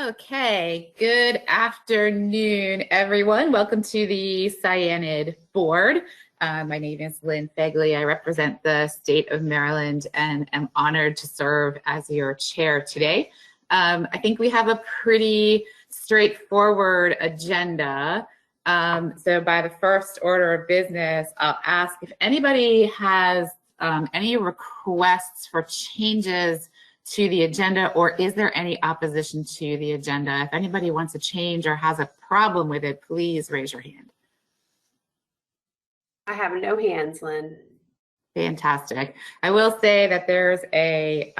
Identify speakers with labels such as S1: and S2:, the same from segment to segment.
S1: Okay, good afternoon, everyone. Welcome to the Cyanid board. My name is Lynn Fegley. I represent the state of Maryland and am honored to serve as your chair today. I think we have a pretty straightforward agenda. So by the first order of business, I'll ask if anybody has any requests for changes to the agenda, or is there any opposition to the agenda? If anybody wants to change or has a problem with it, please raise your hand.
S2: I have no hands, Lynn.
S1: Fantastic. I will say that there's a,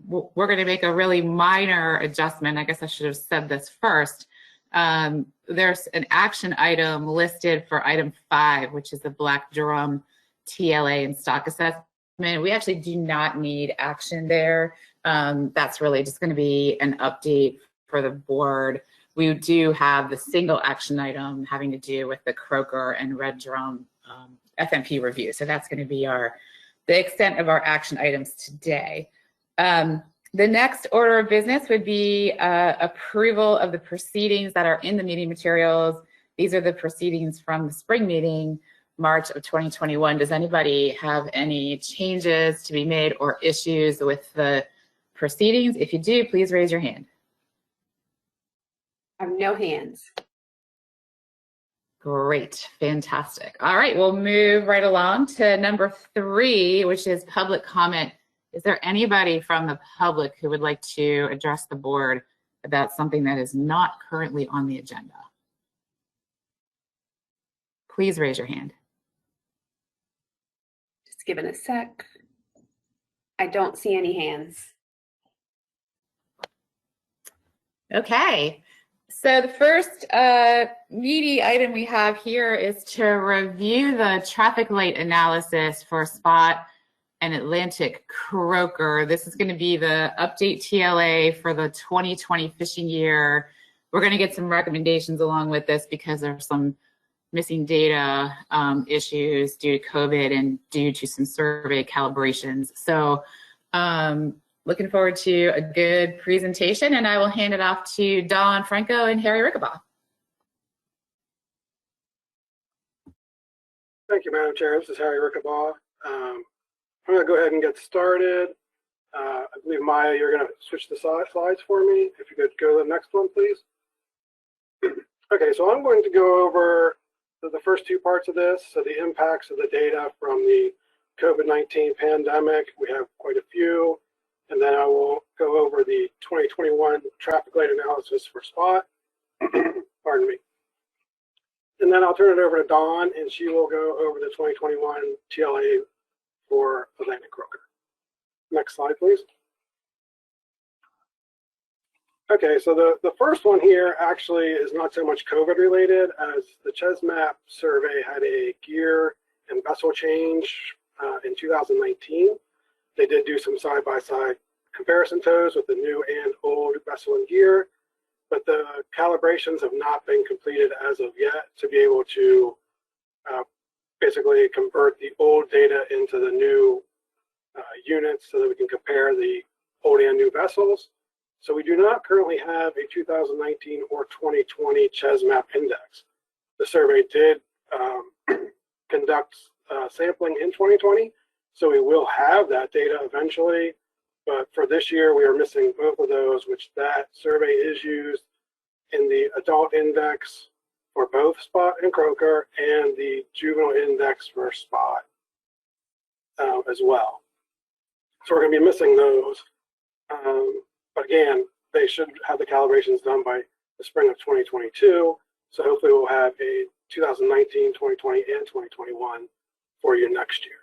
S1: we're going to make a really minor adjustment. I guess I should have said this first. There's an action item listed for item 5, which is the black drum TLA and stock assessment. We actually do not need action there. That's really just going to be an update for the board. We do have the single action item having to do with the Croker and Red Drum FMP review. So that's going to be the extent of our action items today. The next order of business would be approval of the proceedings that are in the meeting materials. These are the proceedings from the spring meeting, March of 2021. Does anybody have any changes to be made or issues with the proceedings? If you do, please raise your hand.
S2: I have no hands.
S1: Great, fantastic. All right, we'll move right along to number 3, which is public comment. Is there anybody from the public who would like to address the board about something that is not currently on the agenda? Please raise your hand.
S2: Just give it a sec. I don't see any hands.
S1: Okay, so the first meaty item we have here is to review the traffic light analysis for Spot and Atlantic Croker. This is going to be the update TLA for the 2020 fishing year. We're going to get some recommendations along with this because there's some missing data issues due to COVID and due to some survey calibrations. So looking forward to a good presentation, and I will hand it off to Don Franco and Harry Rickabaugh.
S3: Thank you, Madam Chair. This is Harry Rickabaugh. I'm going to go ahead and get started. I believe, Maya, you're going to switch the slides for me. If you could go to the next one, please. Okay, so I'm going to go over the first 2 parts of this, so the impacts of the data from the COVID-19 pandemic. We have quite a few. And then I will go over the 2021 traffic light analysis for Spot. Pardon me. And then I'll turn it over to Dawn, and she will go over the 2021 TLA for Atlantic Croker. Next slide, please. Okay, so the first one here actually is not so much COVID related, as the Chesmap survey had a gear and vessel change in 2019. They did do some side-by-side comparison tows with the new and old vessel and gear, but the calibrations have not been completed as of yet to be able to basically convert the old data into the new units so that we can compare the old and new vessels. So we do not currently have a 2019 or 2020 Chesmap Index. The survey did conduct sampling in 2020, so we will have that data eventually, but for this year we are missing both of those, which that survey is used in the adult index for both Spot and Croker and the juvenile index for Spot as well. So we're going to be missing those, but again, they should have the calibrations done by the spring of 2022, so hopefully we'll have a 2019, 2020, and 2021 for you next year.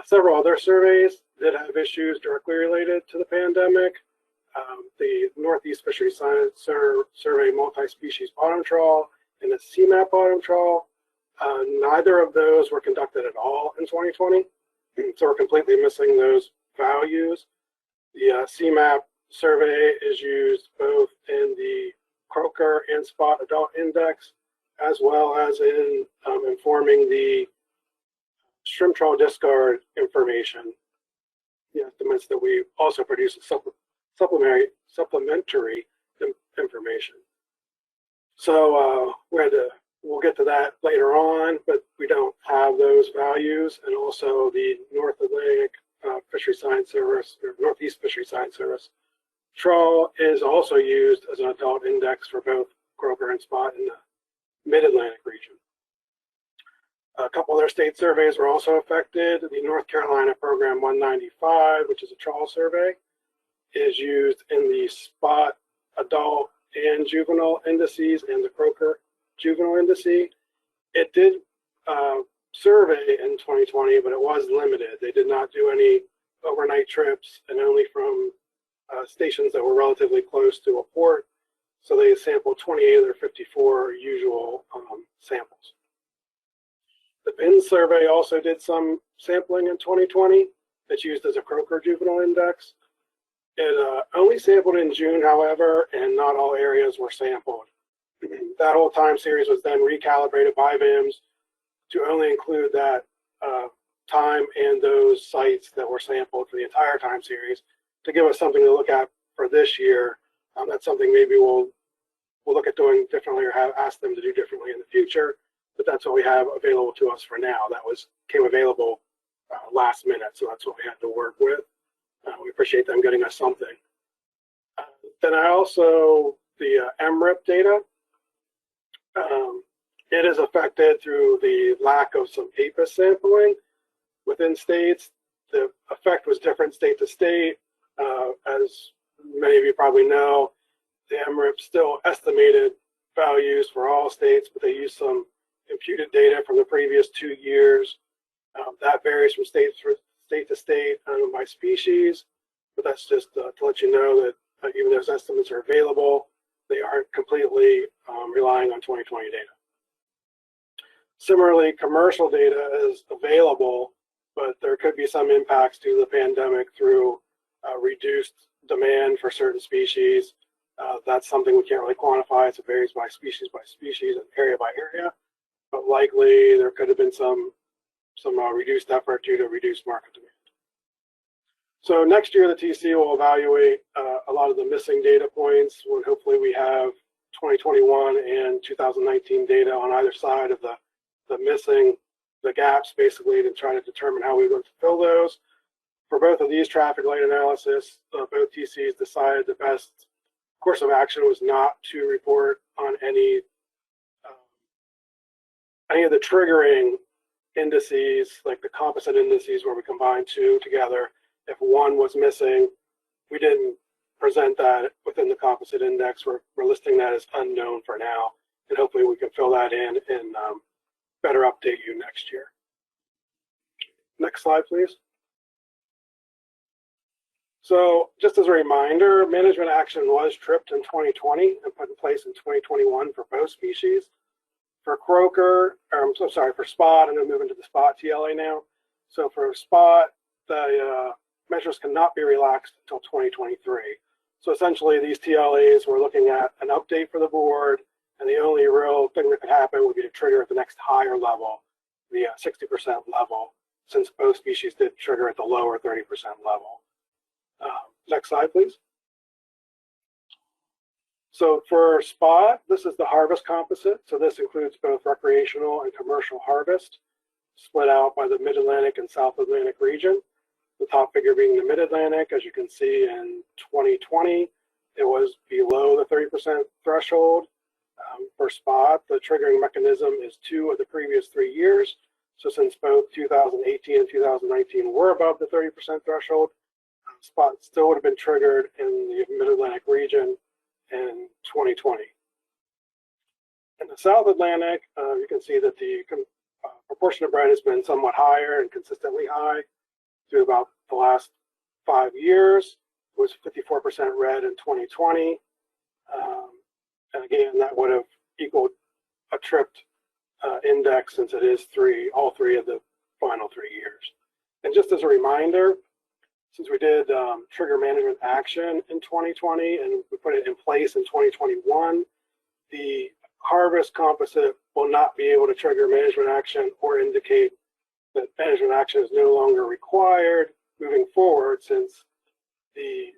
S3: Several other surveys did have issues directly related to the pandemic. The Northeast Fisheries Science Survey multi-species bottom trawl and the CMAP bottom trawl, neither of those were conducted at all in 2020, so we're completely missing those values. The CMAP survey is used both in the Croker and Spot adult index, as well as in informing the shrimp trawl discard information. The estimates that we also produce a supplementary information. So we'll get to that later on, but we don't have those values. And also the North Atlantic Fishery Science Service, or Northeast Fishery Science Service, Trawl is also used as an adult index for both croaker and spot in the Mid-Atlantic region. A couple of their state surveys were also affected. The North Carolina Program 195, which is a trawl survey, is used in the spot adult and juvenile indices and the croaker juvenile indice. It did survey in 2020, but it was limited. They did not do any overnight trips and only from stations that were relatively close to a port. So they sampled 28 of their 54 usual samples. The PIN survey also did some sampling in 2020. It's used as a croaker juvenile index. It only sampled in June, however, and not all areas were sampled. That whole time series was then recalibrated by VIMS to only include that time and those sites that were sampled for the entire time series to give us something to look at for this year. That's something maybe we'll look at doing differently or ask them to do differently in the future. But that's what we have available to us for now. That came available last minute, so that's what we had to work with. We appreciate them getting us something. Then the MRIP data, it is affected through the lack of some APIS sampling within states. The effect was different state to state. As many of you probably know, the MRIP still estimated values for all states, but they used some imputed data from the previous 2 years. That varies from state to state by species, but that's just to let you know that even those estimates are available, they aren't completely relying on 2020 data. Similarly, commercial data is available, but there could be some impacts due to the pandemic through reduced demand for certain species. That's something we can't really quantify. So it varies by species and area by area. But likely there could have been some reduced effort due to reduced market demand. So next year the TC will evaluate a lot of the missing data points when hopefully we have 2021 and 2019 data on either side of the gaps, basically, to try to determine how we're going to fill those. For both of these traffic light analysis, both TCs decided the best course of action was not to report on any of the triggering indices, like the composite indices where we combine two together. If one was missing, we didn't present that within the composite index. We're listing that as unknown for now, and hopefully we can fill that in and better update you next year. Next slide, please. So just as a reminder, management action was tripped in 2020 and put in place in 2021 for both species. For croaker, I'm so sorry, for spot, I'm going to move into the spot TLA now. So for spot, the measures cannot be relaxed until 2023. So essentially these TLAs, we're looking at an update for the board, and the only real thing that could happen would be to trigger at the next higher level, the 60% level, since both species did trigger at the lower 30% level. Next slide, please. So for spot, this is the harvest composite. So this includes both recreational and commercial harvest, split out by the Mid-Atlantic and South Atlantic region. The top figure being the Mid-Atlantic. As you can see in 2020, it was below the 30% threshold. For spot, the triggering mechanism is 2 of the previous 3 years. So since both 2018 and 2019 were above the 30% threshold, spot still would have been triggered in the Mid-Atlantic region in 2020. In the South Atlantic, you can see that the proportion of red has been somewhat higher and consistently high through about the last 5 years. It was 54% red in 2020. And again, that would have equaled a tripped index since it is all three of the final 3 years. And just as a reminder, since we did trigger management action in 2020 and we put it in place in 2021, the harvest composite will not be able to trigger management action or indicate that management action is no longer required moving forward, since the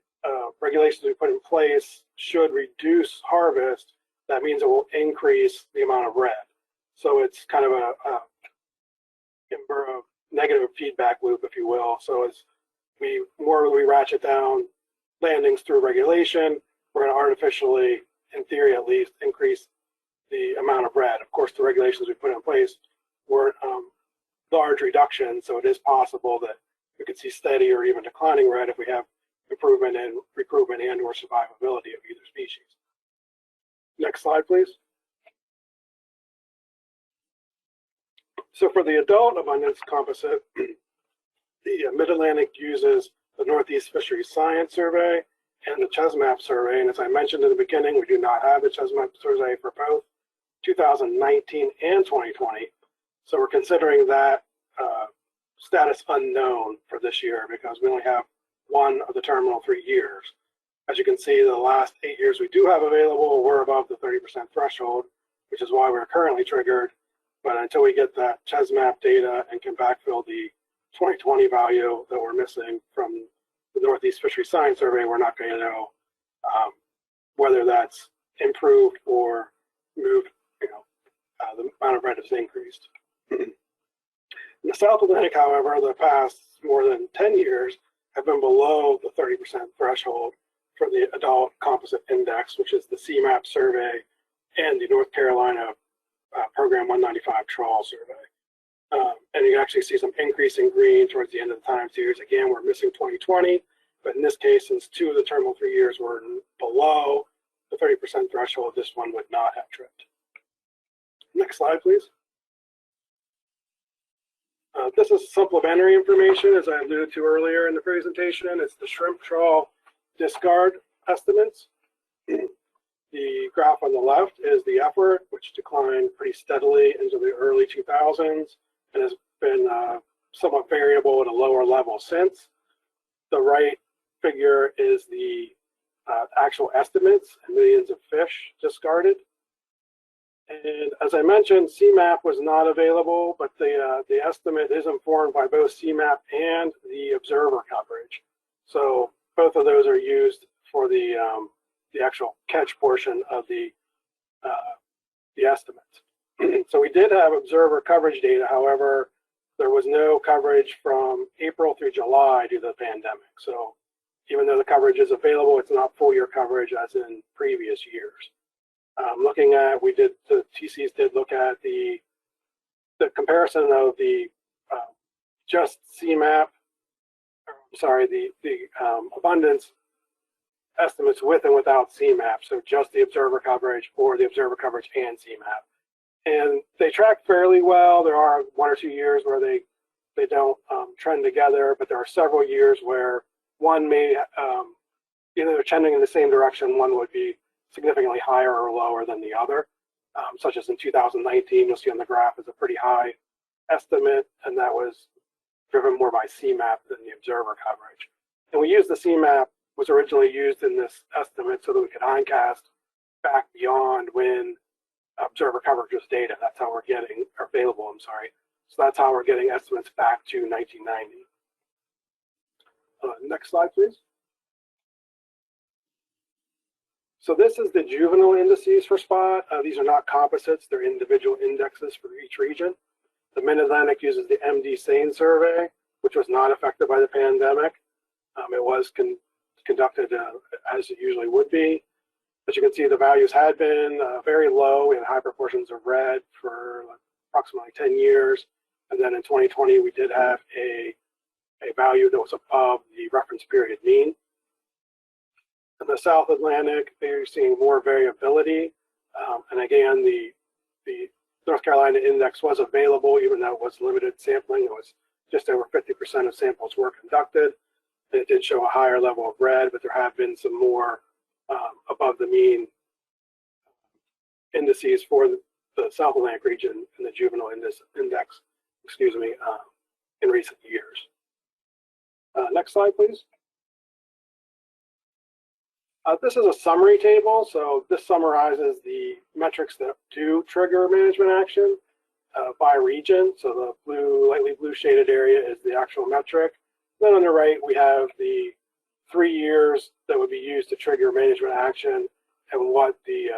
S3: regulations we put in place should reduce harvest, that means it will increase the amount of red. So it's kind of a negative feedback loop, if you will. So as more we ratchet down landings through regulation, we're going to artificially, in theory at least, increase the amount of red. Of course, the regulations we put in place weren't large reductions, so it is possible that we could see steady or even declining red if we have improvement in recruitment and or survivability of either species. Next slide, please. So for the adult abundance composite, the Mid-Atlantic uses the Northeast Fisheries Science Survey and the Chesmap survey. And as I mentioned in the beginning, we do not have the Chesmap survey for both 2019 and 2020. So we're considering that status unknown for this year because we only have one of the terminal 3 years. As you can see, the last 8 years we do have available, we're above the 30% threshold, which is why we're currently triggered. But until we get that Chesmap data and can backfill the 2020 value that we're missing from the Northeast Fisheries Science Survey, we're not going to know whether that's improved or moved, the amount of red has increased. In the South Atlantic, however, the past more than 10 years have been below the 30% threshold for the Adult Composite Index, which is the CMAP survey and the North Carolina Program 195 Trawl survey. And you actually see some increase in green towards the end of the time series. Again, we're missing 2020, but in this case, since 2 of the terminal 3 years were below the 30% threshold, this one would not have tripped. Next slide, please. This is supplementary information, as I alluded to earlier in the presentation. It's the shrimp trawl discard estimates. The graph on the left is the effort, which declined pretty steadily into the early 2000s and has been somewhat variable at a lower level since. The right figure is the actual estimates and millions of fish discarded. And as I mentioned, CMAP was not available, but the estimate is informed by both CMAP and the observer coverage. So both of those are used for the actual catch portion of the estimates. So we did have observer coverage data. However, there was no coverage from April through July due to the pandemic. So even though the coverage is available, it's not full year coverage as in previous years. Looking at, the TCs did look at the comparison of the just CMAP, the abundance estimates with and without CMAP, so just the observer coverage or the observer coverage and CMAP. And they track fairly well. There are 1 or 2 years where they don't trend together, but there are several years where one may, either they're trending in the same direction, one would be significantly higher or lower than the other, such as in 2019, you'll see on the graph is a pretty high estimate, and that was driven more by CMAP than the observer coverage. And we used the CMAP, was originally used in this estimate so that we could hindcast back beyond when observer coverage was data. That's how we're getting, or available, I'm sorry. So that's how we're getting estimates back to 1990. Next slide, please. So this is the juvenile indices for spot. These are not composites, they're individual indexes for each region. The Mid-Atlantic uses the MD Sane survey, which was not affected by the pandemic. It was conducted as it usually would be. As you can see, the values had been very low in high proportions of red for approximately 10 years. And then in 2020, we did have a value that was above the reference period mean. In the South Atlantic, they're seeing more variability. And again, the North Carolina index was available, even though it was limited sampling. It was just over 50% of samples were conducted. And it did show a higher level of red, but there have been some more above the mean indices for the South Atlantic region and the juvenile index, in recent years. Next slide, please. This is a summary table, so this summarizes the metrics that do trigger management action by region. So the lightly blue shaded area is the actual metric. Then on the right, we have the 3 years that would be used to trigger management action and what the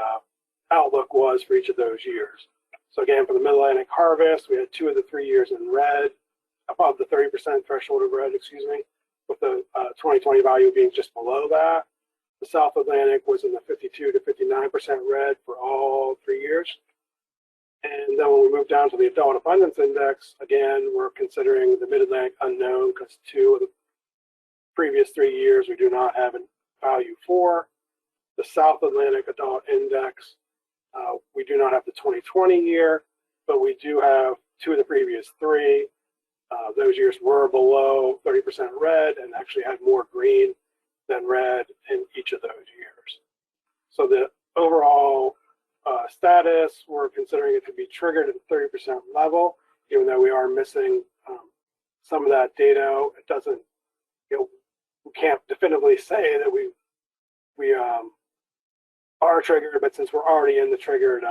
S3: outlook was for each of those years. So again, for the Mid-Atlantic harvest, we had 2 of the 3 years in red, above the 30% threshold of red, excuse me, with the 2020 value being just below that. The South Atlantic was in the 52 to 59% red for all 3 years. And then when we move down to the Adult Abundance Index, again, we're considering the Mid-Atlantic unknown because 2 of the previous 3 years we do not have a value for. The South Atlantic Adult Index, we do not have the 2020 year, but we do have 2 of the previous 3. Those years were below 30% red and actually had more green than red in each of those years. So the overall status, we're considering it to be triggered at the 30% level, even though we are missing some of that data. It doesn't, we can't definitively say that we are triggered, but since we're already in the triggered,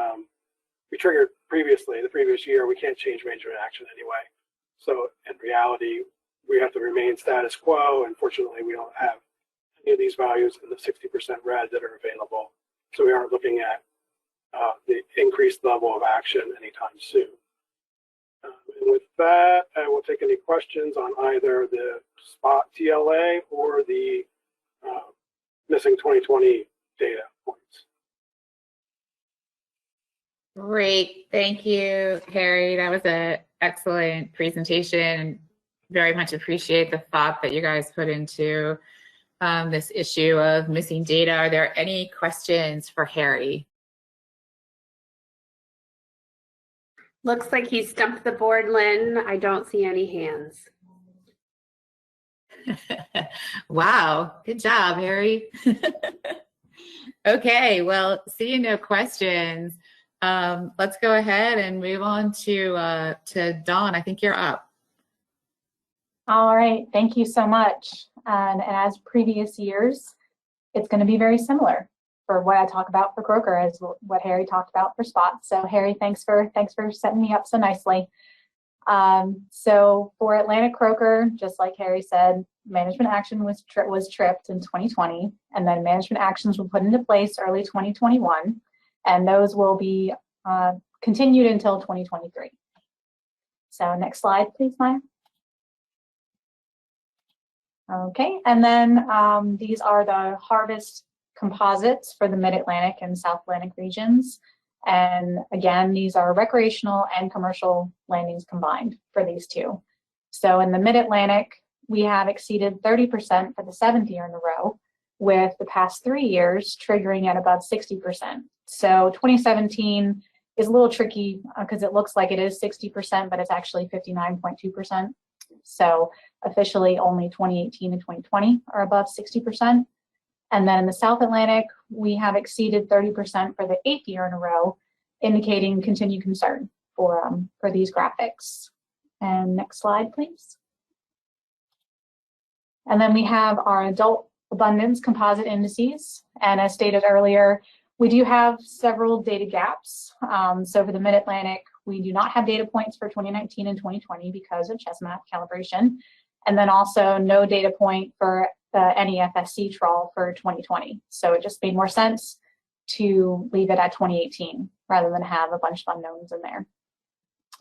S3: we triggered previously, the previous year, we can't change major action anyway. So in reality, we have to remain status quo. Unfortunately, we don't have any of these values in the 60% red that are available. So we aren't looking at the increased level of action anytime soon. And with that, I will take any questions on either the spot TLA or the missing 2020 data points.
S1: Great, thank you, Harry. That was an excellent presentation. Very much appreciate the thought that you guys put into this issue of missing data. Are there any questions for Harry?
S2: Looks like he stumped the board, Lynn. I don't see any hands.
S1: Wow, good job, Harry. Okay, well, seeing no questions, let's go ahead and move on to Dawn. I think you're up.
S4: All right, thank you so much. And as previous years, it's going to be very similar for what I talk about for Croaker as what Harry talked about for spots. So Harry, thanks for setting me up so nicely. So for Atlantic Croaker, just like Harry said, management action was tripped in 2020, and then management actions were put into place early 2021, and those will be continued until 2023. So next slide, please, Maya. Okay, and then these are the harvest composites for the Mid-Atlantic and South Atlantic regions. And again, these are recreational and commercial landings combined for these two. So in the Mid-Atlantic, we have exceeded 30% for the 7th year in a row, with the past 3 years triggering at about 60%. So 2017 is a little tricky because it looks like it is 60%, but it's actually 59.2%. So officially only 2018 and 2020 are above 60%. And then in the South Atlantic, we have exceeded 30% for the 8th year in a row, indicating continued concern for these graphics. And next slide, please. And then we have our adult abundance composite indices. And as stated earlier, we do have several data gaps. So for the Mid-Atlantic, we do not have data points for 2019 and 2020 because of Chesmap calibration. And then also no data point for the NEFSC trawl for 2020. So it just made more sense to leave it at 2018 rather than have a bunch of unknowns in there.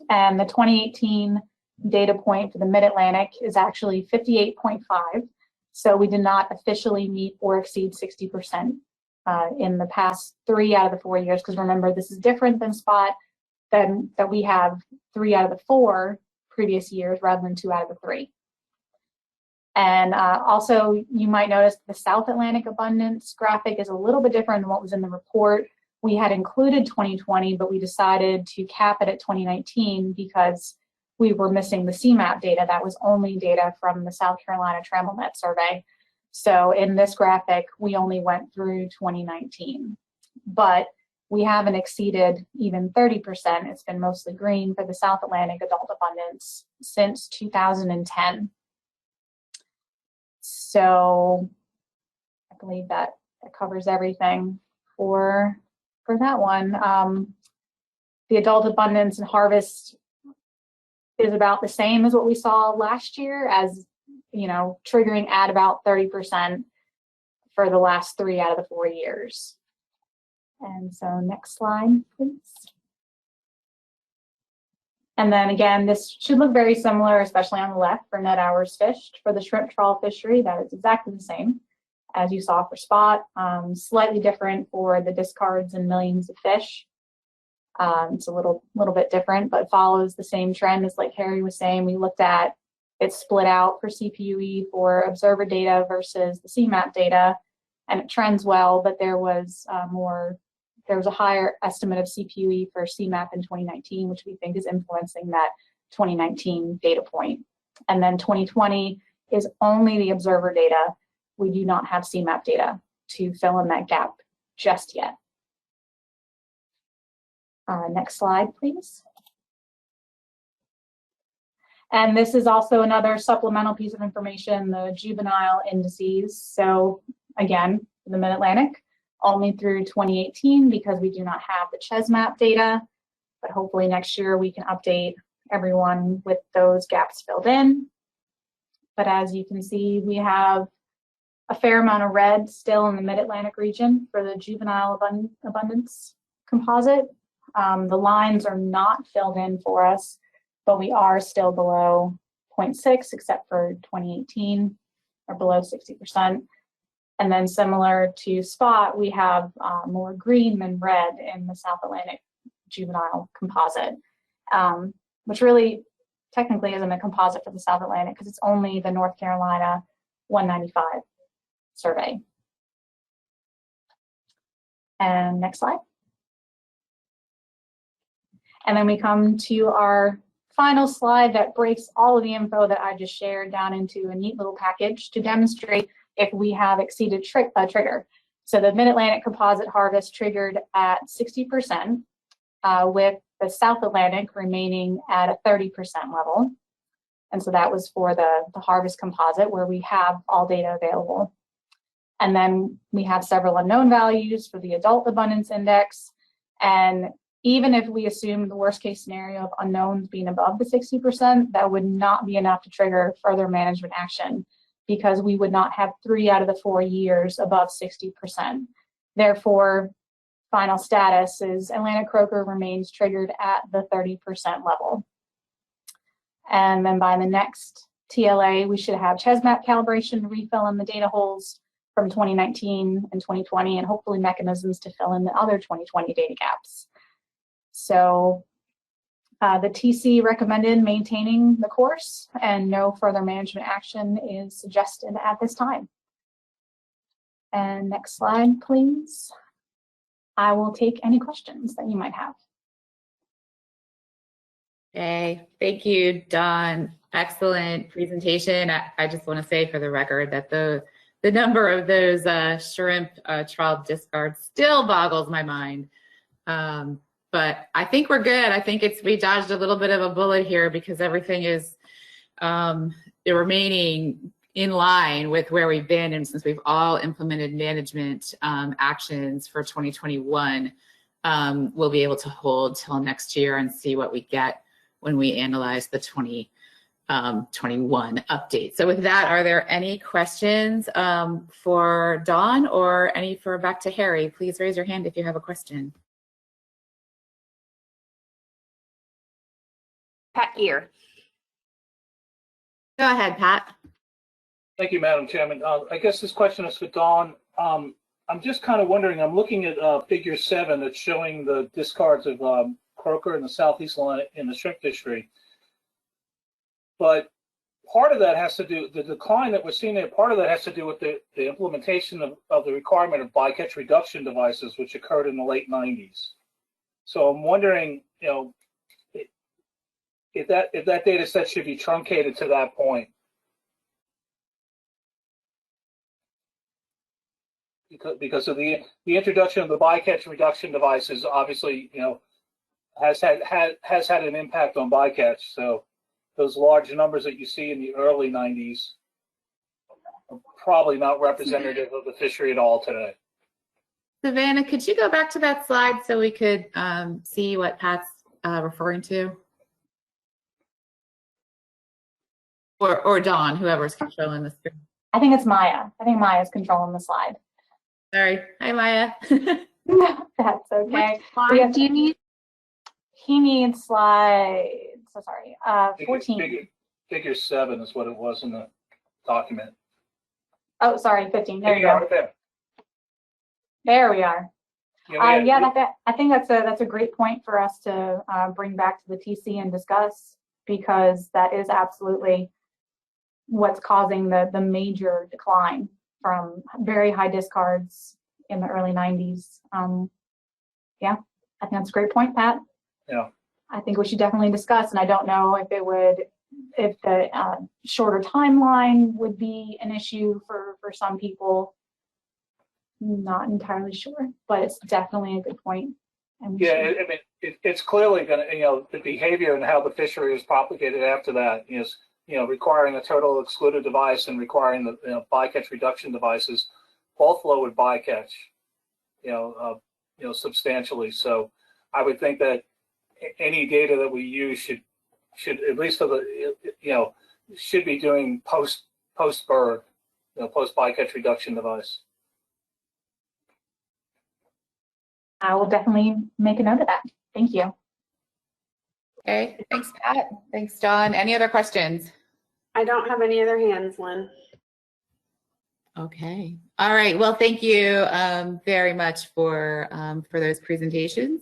S4: And the 2018 data point for the Mid-Atlantic is actually 58.5. So we did not officially meet or exceed 60% in the past 3 out of the 4 years, because remember, this is different than spot, that we have 3 out of the 4 previous years rather than 2 out of the 3. And also, you might notice the South Atlantic abundance graphic is a little bit different than what was in the report. We had included 2020, but we decided to cap it at 2019 because we were missing the CMAP data. That was only data from the South Carolina TramelNet survey. So in this graphic, we only went through 2019. But we haven't exceeded even 30%. It's been mostly green for the South Atlantic adult abundance since 2010. So I believe that covers everything for that one. The adult abundance and harvest is about the same as what we saw last year, as, you know, triggering at about 30% for the last 3 out of the 4 years. And so next slide, please. And then again, this should look very similar, especially on the left for net hours fished. For the shrimp trawl fishery, that is exactly the same as you saw for spot, slightly different for the discards and millions of fish. It's a little bit different, but follows the same trend as like Harry was saying. We looked at it split out for CPUE for observer data versus the CMAP data, and it trends well, but there was a higher estimate of CPUE for CMAP in 2019, which we think is influencing that 2019 data point. And then 2020 is only the observer data. We do not have CMAP data to fill in that gap just yet. Next slide, please. And this is also another supplemental piece of information, the Juvenile Indices. So again, the Mid-Atlantic, only through 2018 because we do not have the Chesmap data, but hopefully next year we can update everyone with those gaps filled in. But as you can see, we have a fair amount of red still in the Mid-Atlantic region for the juvenile abundance composite. The lines are not filled in for us, but we are still below 0.6 except for 2018, or below 60%. And then similar to spot, we have more green than red in the South Atlantic juvenile composite, which really technically isn't a composite for the South Atlantic because it's only the North Carolina 195 survey. And next slide. And then we come to our final slide that breaks all of the info that I just shared down into a neat little package to demonstrate if we have exceeded trigger. So the Mid-Atlantic composite harvest triggered at 60%, with the South Atlantic remaining at a 30% level. And so that was for the harvest composite where we have all data available. And then we have several unknown values for the adult abundance index. And even if we assume the worst case scenario of unknowns being above the 60%, that would not be enough to trigger further management action because we would not have 3 out of the 4 years above 60%. Therefore, final status is Atlantic croaker remains triggered at the 30% level. And then by the next TLA, we should have Chesmap calibration to refill in the data holes from 2019 and 2020, and hopefully mechanisms to fill in the other 2020 data gaps. So the TC recommended maintaining the course and no further management action is suggested at this time. And next slide, please. I will take any questions that you might have.
S1: Okay, thank you, Dawn. Excellent presentation. I just want to say for the record that the number of those shrimp trawl discards still boggles my mind. But I think we're good. I think we dodged a little bit of a bullet here because everything is remaining in line with where we've been. And since we've all implemented management actions for 2021, we'll be able to hold till next year and see what we get when we analyze the 2021 update. So with that, are there any questions for Dawn or any for back to Harry? Please raise your hand if you have a question.
S2: Pat Gear.
S1: Go ahead, Pat.
S5: Thank you, Madam Chairman. I guess this question is for Dawn. I'm just kind of wondering, I'm looking at figure 7 that's showing the discards of croaker in the southeast line in the shrimp fishery. But part of that has to do, the decline that we're seeing there, part of that has to do with the implementation of the requirement of bycatch reduction devices, which occurred in the late 90s. So I'm wondering, you know, if that data set should be truncated to that point. Because of the introduction of the bycatch reduction devices, obviously, you know, has had an impact on bycatch. So those large numbers that you see in the early 90s are probably not representative of the fishery at all today.
S1: Savannah, could you go back to that slide so we could see what Pat's referring to? Or Dawn, whoever's controlling the screen.
S4: I think it's Maya. I think Maya's controlling the slide.
S1: Sorry. Hi, Maya.
S4: That's okay.
S2: Which slide do you need?
S4: He needs slide, so sorry, 14.
S5: Figure 7 is what it was in the document.
S4: Oh, sorry, 15. There you go.
S5: Right there.
S4: There we are.
S5: Yeah,
S4: I think that's a great point for us to bring back to the TC and discuss, because that is absolutely what's causing the major decline from very high discards in the early 90s. Yeah, I think that's a great point, Pat.
S5: Yeah.
S4: I think we should definitely discuss, and I don't know if the shorter timeline would be an issue for some people. Not entirely sure, but it's definitely a good point.
S5: Yeah, I mean, it's clearly going to, the behavior and how the fishery is propagated after that is, requiring a total excluded device and requiring the bycatch reduction devices, both lowered bycatch, substantially. So I would think that any data that we use should at least for the, should be doing post bird, post bycatch reduction device.
S4: I will definitely make a note of that. Thank you.
S1: Okay, thanks, Pat. Thanks, John. Any other questions?
S2: I don't have any other hands, Lynn.
S1: Okay. All right. Well, thank you very much for those presentations.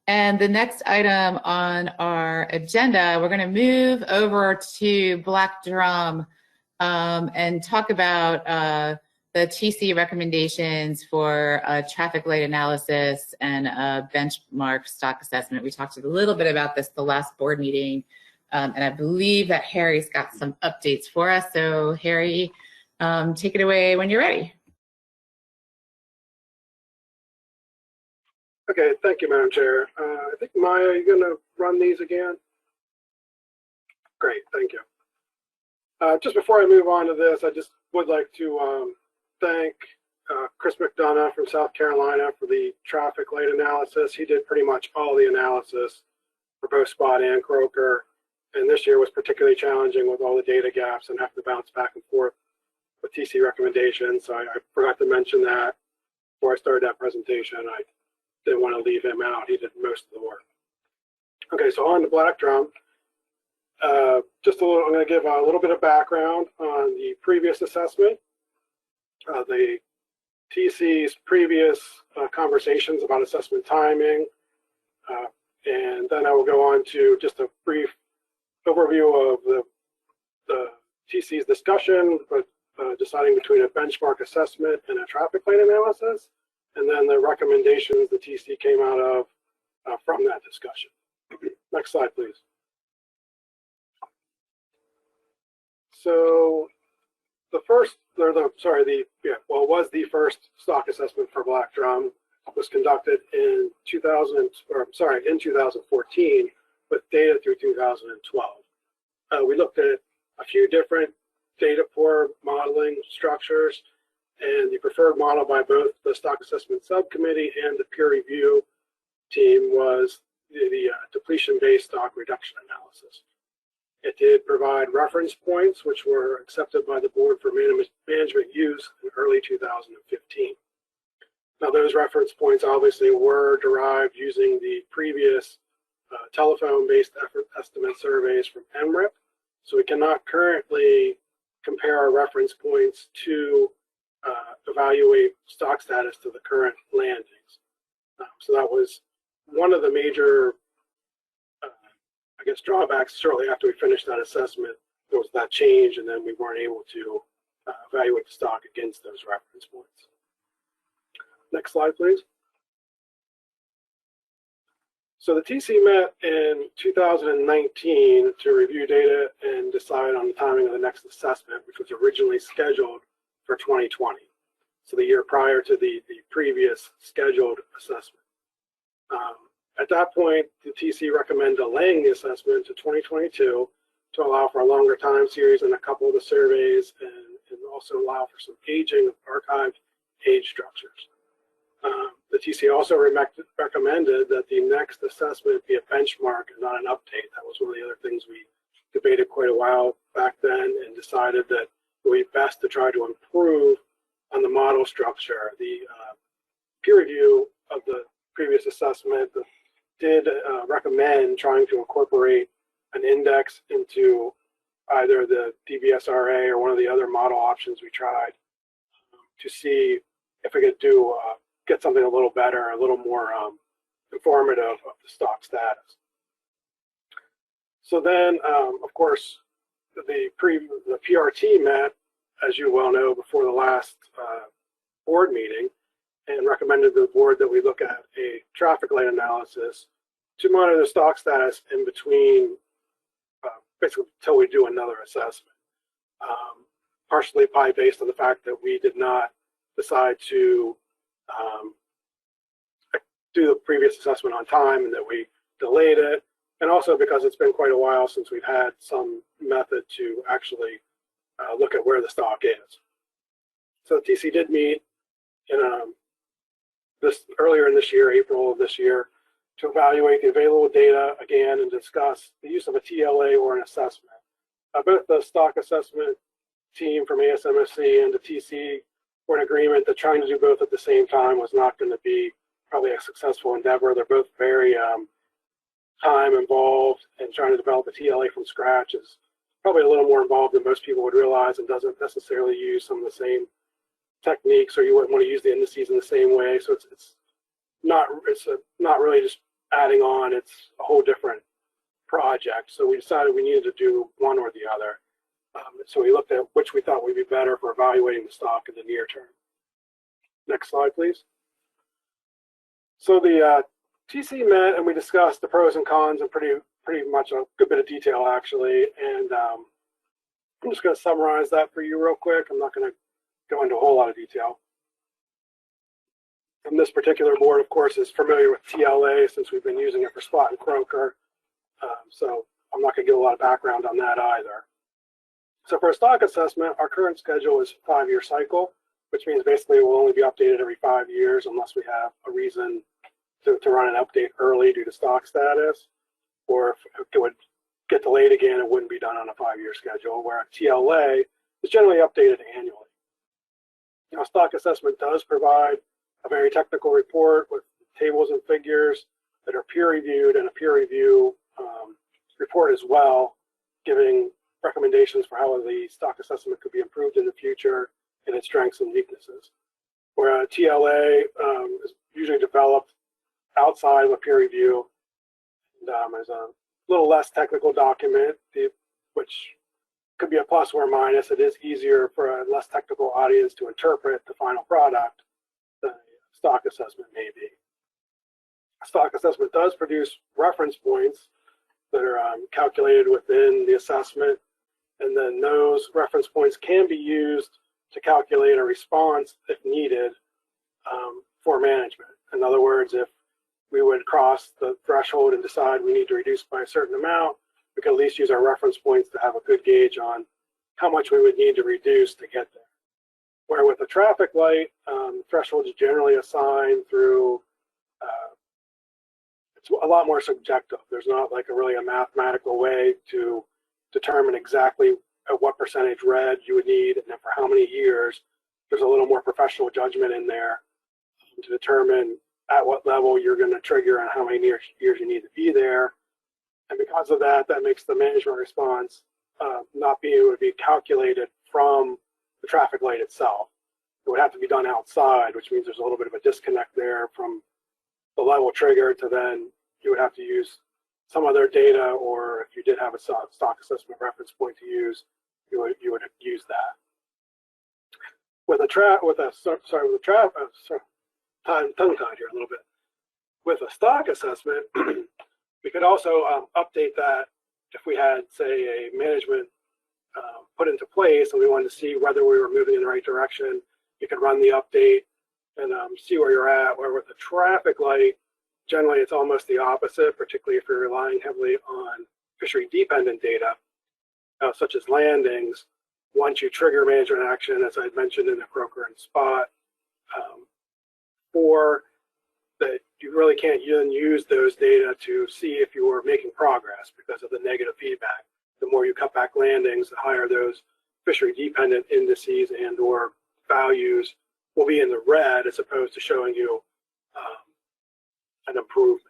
S1: And the next item on our agenda, we're going to move over to Black Drum and talk about the TC recommendations for a traffic light analysis and a benchmark stock assessment. We talked a little bit about this the last board meeting, and I believe that Harry's got some updates for us. So Harry, take it away when you're ready.
S3: Okay, thank you, Madam Chair. I think, Maya, you're going to run these again? Great, thank you. Just before I move on to this, I just would like to thank Chris McDonough from South Carolina for the traffic light analysis. He did pretty much all the analysis for both spot and croaker, and this year was particularly challenging with all the data gaps and having to bounce back and forth with TC recommendations. So I forgot to mention that before I started that presentation. I didn't want to leave him out. He did most of the work. Okay, so on to Black Drum. Just a little, I'm going to give a little bit of background on the previous assessment. The TC's previous conversations about assessment timing, and then I will go on to just a brief overview of the TC's discussion, but deciding between a benchmark assessment and a traffic light analysis, and then the recommendations the TC came out of from that discussion. Next slide, please. So the first, or the first stock assessment for Black Drum was conducted in 2014 with data through 2012. We looked at a few different data pour modeling structures, and the preferred model by both the stock assessment subcommittee and the peer review team was the depletion-based stock reduction analysis. It did provide reference points, which were accepted by the board for management use in early 2015. Now, those reference points obviously were derived using the previous telephone-based effort estimate surveys from MRIP, so we cannot currently compare our reference points to evaluate stock status to the current landings. So that was one of the major drawbacks. Shortly after we finished that assessment, there was that change, and then we weren't able to evaluate the stock against those reference points. Next slide, please. So the TC met in 2019 to review data and decide on the timing of the next assessment, which was originally scheduled for 2020. So the year prior to the previous scheduled assessment. At that point, the TC recommended delaying the assessment to 2022 to allow for a longer time series in a couple of the surveys, and also allow for some aging of archived age structures. The TC also recommended that the next assessment be a benchmark and not an update. That was one of the other things we debated quite a while back then, and decided that it would be best to try to improve on the model structure. The peer review of the previous assessment did recommend trying to incorporate an index into either the DBSRA or one of the other model options we tried to see if we could do get something a little better, a little more informative of the stock status. So then, of course, the PRT met, as you well know, before the last board meeting, and recommended to the board that we look at a traffic light analysis to monitor the stock status in between, basically until we do another assessment. Partially probably based on the fact that we did not decide to do the previous assessment on time and that we delayed it, and also because it's been quite a while since we've had some method to actually look at where the stock is. So the TC did meet in earlier in this year, April of this year, to evaluate the available data again and discuss the use of a TLA or an assessment. Both the stock assessment team from ASMSC and the TC were in agreement that trying to do both at the same time was not going to be probably a successful endeavor. They're both very time involved, and trying to develop a TLA from scratch is probably a little more involved than most people would realize, and doesn't necessarily use some of the same techniques, or you wouldn't want to use the indices in the same way. So it's not really just adding on, it's a whole different project. So we decided we needed to do one or the other. So we looked at which we thought would be better for evaluating the stock in the near term. Next slide, please. So the TC met and we discussed the pros and cons in pretty much a good bit of detail, actually. And I'm just going to summarize that for you real quick. I'm not going to go into a whole lot of detail. And this particular board, of course, is familiar with TLA since we've been using it for spot and croaker. So I'm not going to give a lot of background on that either. So for a stock assessment, our current schedule is a 5-year cycle, which means basically it will only be updated every 5 years unless we have a reason to run an update early due to stock status, or if it would get delayed again, it wouldn't be done on a 5-year schedule, where a TLA is generally updated annually. Now, stock assessment does provide a very technical report with tables and figures that are peer-reviewed, and a peer review report as well, giving recommendations for how the stock assessment could be improved in the future and its strengths and weaknesses. Where a TLA is usually developed outside of a peer review, and is a little less technical document, which could be a plus or a minus. It is easier for a less technical audience to interpret the final product than a stock assessment may be. A stock assessment does produce reference points that are calculated within the assessment, and then those reference points can be used to calculate a response if needed for management. In other words, if we would cross the threshold and decide we need to reduce by a certain amount, we can at least use our reference points to have a good gauge on how much we would need to reduce to get there. Where with a traffic light, threshold is generally assigned through, it's a lot more subjective. There's not like a mathematical way to determine exactly at what percentage red you would need and then for how many years. There's a little more professional judgment in there to determine at what level you're going to trigger and how many years you need to be there. And because of that, that makes the management response not be able to be calculated from the traffic light itself. It would have to be done outside, which means there's a little bit of a disconnect there from the level triggered to then you would have to use some other data, or if you did have a stock assessment reference point to use, you would use that. With a tongue-tied here a little bit. With a stock assessment, we could also update that if we had, say, a management put into place and we wanted to see whether we were moving in the right direction. You could run the update and see where you're at. Where with a traffic light, generally it's almost the opposite, particularly if you're relying heavily on fishery-dependent data, such as landings. Once you trigger management action, as I mentioned in the croaker and spot, or that you really can't even use those data to see if you are making progress because of the negative feedback. The more you cut back landings, the higher those fishery-dependent indices and or values will be in the red as opposed to showing you an improvement.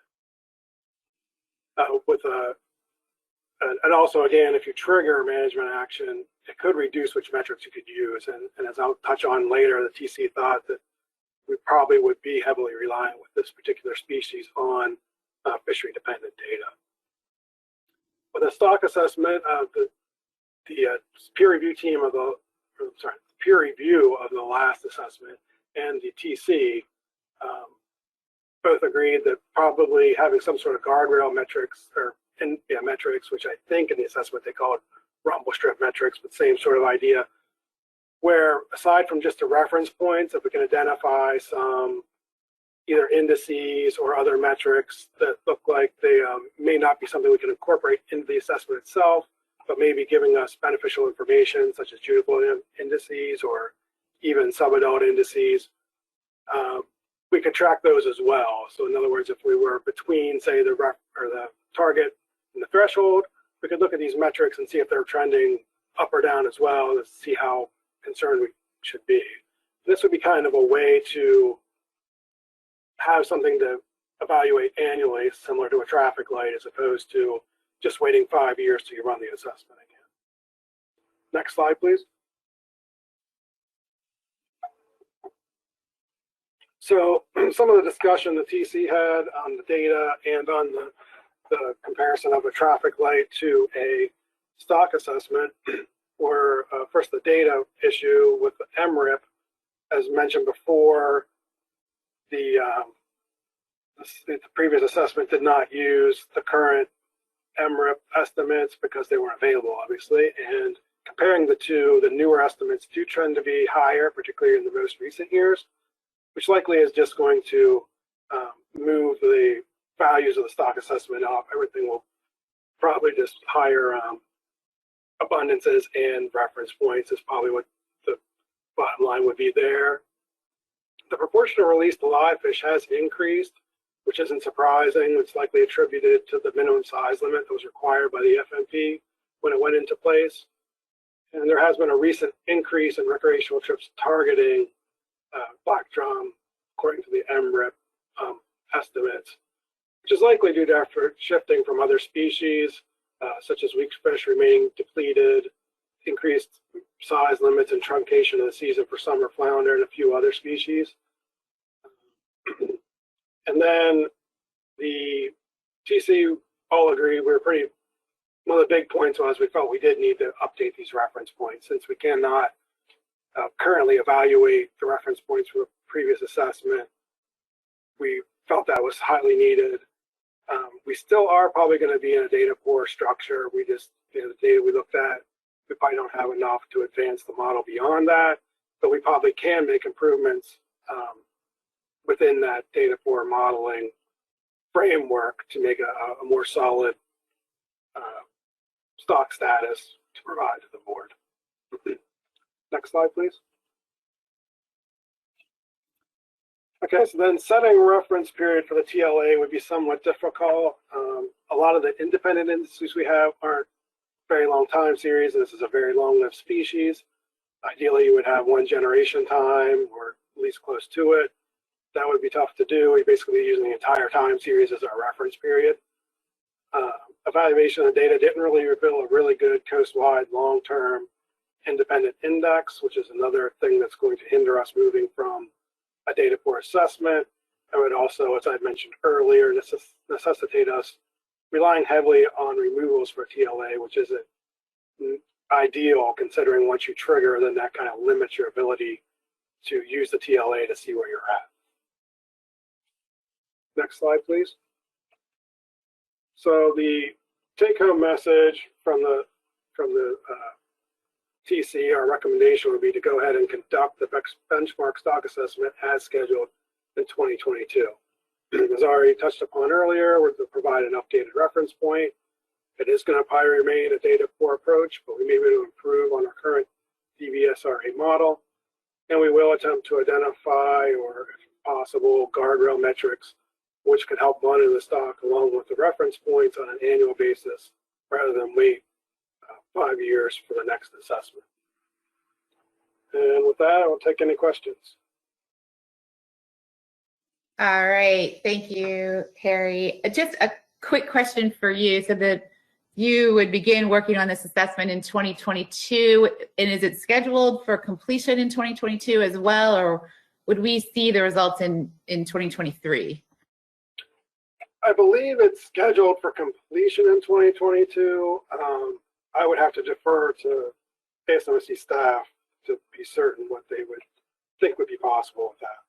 S3: And also, again, if you trigger management action, it could reduce which metrics you could use. And as I'll touch on later, the TC thought that we probably would be heavily reliant with this particular species on fishery-dependent data. With a stock assessment, the peer review team of the, peer review of the last assessment and the TC both agreed that probably having some sort of guardrail metrics or metrics, which I think in the assessment they call it rumble strip metrics, but same sort of idea, where aside from just the reference points, if we can identify some either indices or other metrics that look like they may not be something we can incorporate into the assessment itself, but maybe giving us beneficial information such as juvenile indices or even subadult indices, we could track those as well. So in other words, if we were between, say, the target and the threshold, we could look at these metrics and see if they're trending up or down as well to see how concerned we should be. This would be kind of a way to have something to evaluate annually, similar to a traffic light, as opposed to just waiting 5 years till you run the assessment again. Next slide, please. So some of the discussion the TC had on the data and on the comparison of a traffic light to a stock assessment were first the data issue with the MRIP. As mentioned before, the previous assessment did not use the current MRIP estimates because they weren't available, obviously. And comparing the two, the newer estimates do trend to be higher, particularly in the most recent years, which likely is just going to move the values of the stock assessment up. Everything will probably just higher abundances and reference points is probably what the bottom line would be there. The proportion of released live fish has increased, which isn't surprising. It's likely attributed to the minimum size limit that was required by the FMP when it went into place. And there has been a recent increase in recreational trips targeting black drum, according to the MRIP estimates, which is likely due to effort shifting from other species, such as weak fish remaining depleted, increased size limits and truncation of the season for summer flounder and a few other species. And then the TC all agree one of the big points was we felt we did need to update these reference points since we cannot currently evaluate the reference points from the previous assessment. We felt that was highly needed. We still are probably going to be in a data poor structure. We just, the data we looked at, we probably don't have enough to advance the model beyond that, but we probably can make improvements within that data poor modeling framework to make a more solid stock status to provide to the board. Next slide, please. Okay, so then setting reference period for the TLA would be somewhat difficult. A lot of the independent indices we have aren't very long time series. This is a very long-lived species. Ideally, you would have 1 generation time or at least close to it. That would be tough to do. We're basically using the entire time series as our reference period. Evaluation of the data didn't really reveal a really good coast-wide long-term independent index, which is another thing that's going to hinder us moving from a data poor assessment. It would also, as I mentioned earlier, necessitate us relying heavily on removals for TLA, which isn't ideal considering once you trigger, then that kind of limits your ability to use the TLA to see where you're at. Next slide, please. So the take-home message from the TC, our recommendation would be to go ahead and conduct the benchmark stock assessment as scheduled in 2022. As already touched upon earlier, we're to provide an updated reference point. It is going to probably remain a data poor approach, but we may be able to improve on our current DVSRA model. And we will attempt to identify, or if possible, guardrail metrics, which could help monitor the stock along with the reference points on an annual basis, rather than wait 5 years for the next assessment. And with that, I will take any questions.
S1: All right, thank you, Harry. Just a quick question for you. So that you would begin working on this assessment in 2022, and is it scheduled for completion in 2022 as well, or would we see the results in 2023?
S3: I believe it's scheduled for completion in 2022. I would have to defer to ASMSC staff to be certain what they would think would be possible with that.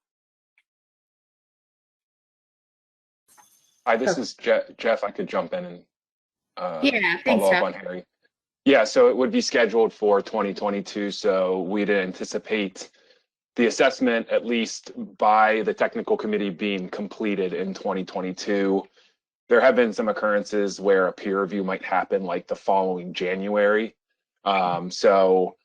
S6: Hi, this is Jeff. I could jump in and
S1: Yeah, thanks,
S6: follow up
S1: Jeff.
S6: on Harry. Yeah, so it would be scheduled for 2022. So we'd anticipate the assessment, at least by the technical committee, being completed in 2022. There have been some occurrences where a peer review might happen like the following January. So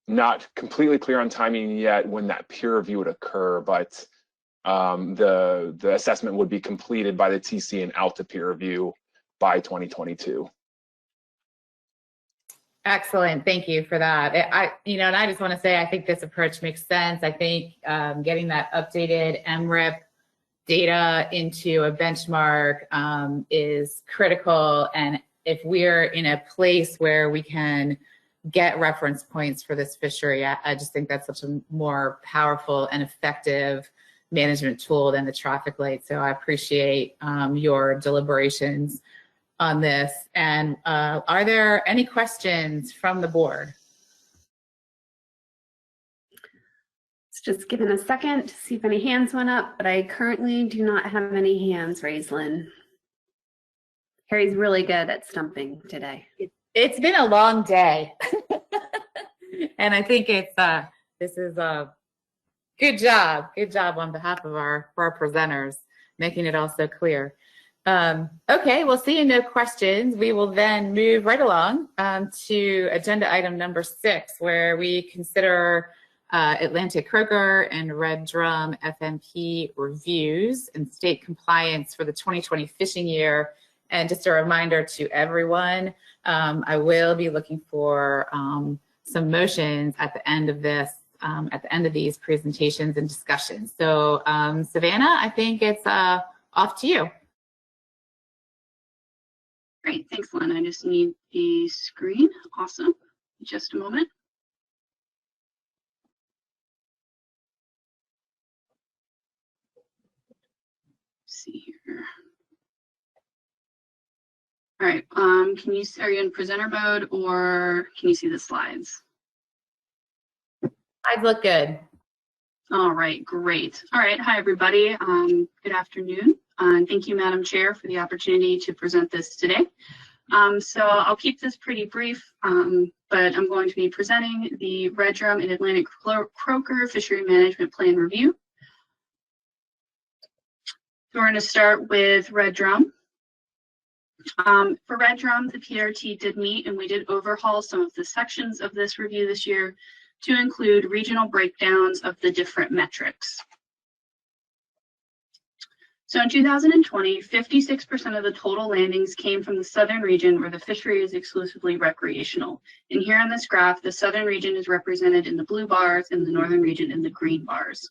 S6: not completely clear on timing yet when that peer review would occur, but the assessment would be completed by the TC and out to peer review by 2022.
S1: Excellent, thank you for that. And I just want to say I think this approach makes sense. I think getting that updated MRIP data into a benchmark is critical. And if we're in a place where we can get reference points for this fishery, I just think that's such a more powerful and effective management tool than the traffic light. So I appreciate your deliberations on this. And are there any questions from the board?
S2: It's just given a second to see if any hands went up, but I currently do not have any hands raised, Lynn. Harry's really good at stumping today.
S1: It's been a long day. And I think this is a good job on behalf of our presenters, making it all so clear. Okay, we'll see no questions. We will then move right along to agenda item number 6, where we consider Atlantic croaker and red drum FMP reviews and state compliance for the 2020 fishing year. And just a reminder to everyone, I will be looking for some motions at the end of this, at the end of these presentations and discussions. So Savannah, I think it's off to you.
S7: Great, thanks, Lynn. I just need the screen. Awesome. Just a moment. Let's see here. All right. Are you in presenter mode, or can you see the slides?
S1: Slides look good.
S7: All right, great. All right, hi everybody. Good afternoon. And thank you, Madam Chair, for the opportunity to present this today. So I'll keep this pretty brief, but I'm going to be presenting the red drum and Atlantic croaker fishery management plan review. So we're going to start with red drum. For red drum, the PRT did meet, and we did overhaul some of the sections of this review this year to include regional breakdowns of the different metrics. So in 2020, 56% of the total landings came from the southern region, where the fishery is exclusively recreational. And here on this graph, the southern region is represented in the blue bars and the northern region in the green bars.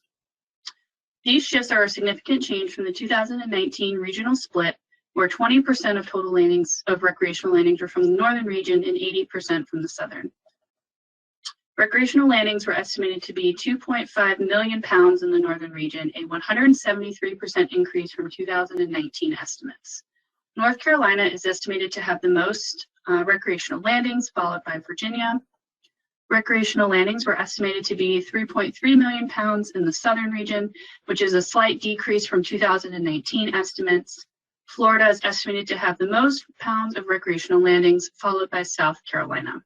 S7: These shifts are a significant change from the 2019 regional split, where 20% of total landings of recreational landings were from the northern region and 80% from the southern. Recreational landings were estimated to be 2.5 million pounds in the northern region, a 173% increase from 2019 estimates. North Carolina is estimated to have the most recreational landings, followed by Virginia. Recreational landings were estimated to be 3.3 million pounds in the southern region, which is a slight decrease from 2019 estimates. Florida is estimated to have the most pounds of recreational landings, followed by South Carolina.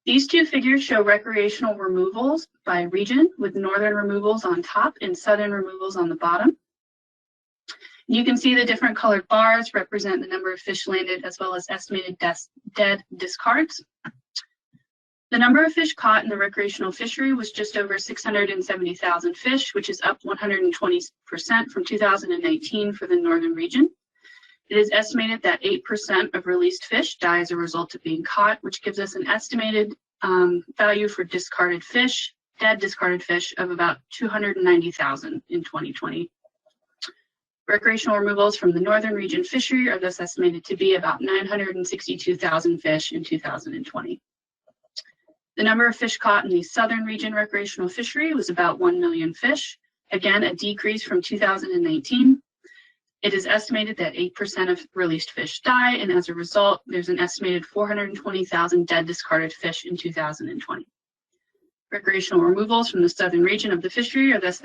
S7: These two figures show recreational removals by region, with northern removals on top and southern removals on the bottom. You can see the different colored bars represent the number of fish landed, as well as estimated dead discards. The number of fish caught in the recreational fishery was just over 670,000 fish, which is up 120% from 2019 for the northern region. It is estimated that 8% of released fish die as a result of being caught, which gives us an estimated value for discarded fish, dead discarded fish, of about 290,000 in 2020. Recreational removals from the northern region fishery are thus estimated to be about 962,000 fish in 2020. The number of fish caught in the southern region recreational fishery was about 1 million fish, again a decrease from 2019. It is estimated that 8% of released fish die, and as a result, there's an estimated 420,000 dead discarded fish in 2020. Recreational removals from the southern region of the fishery are thus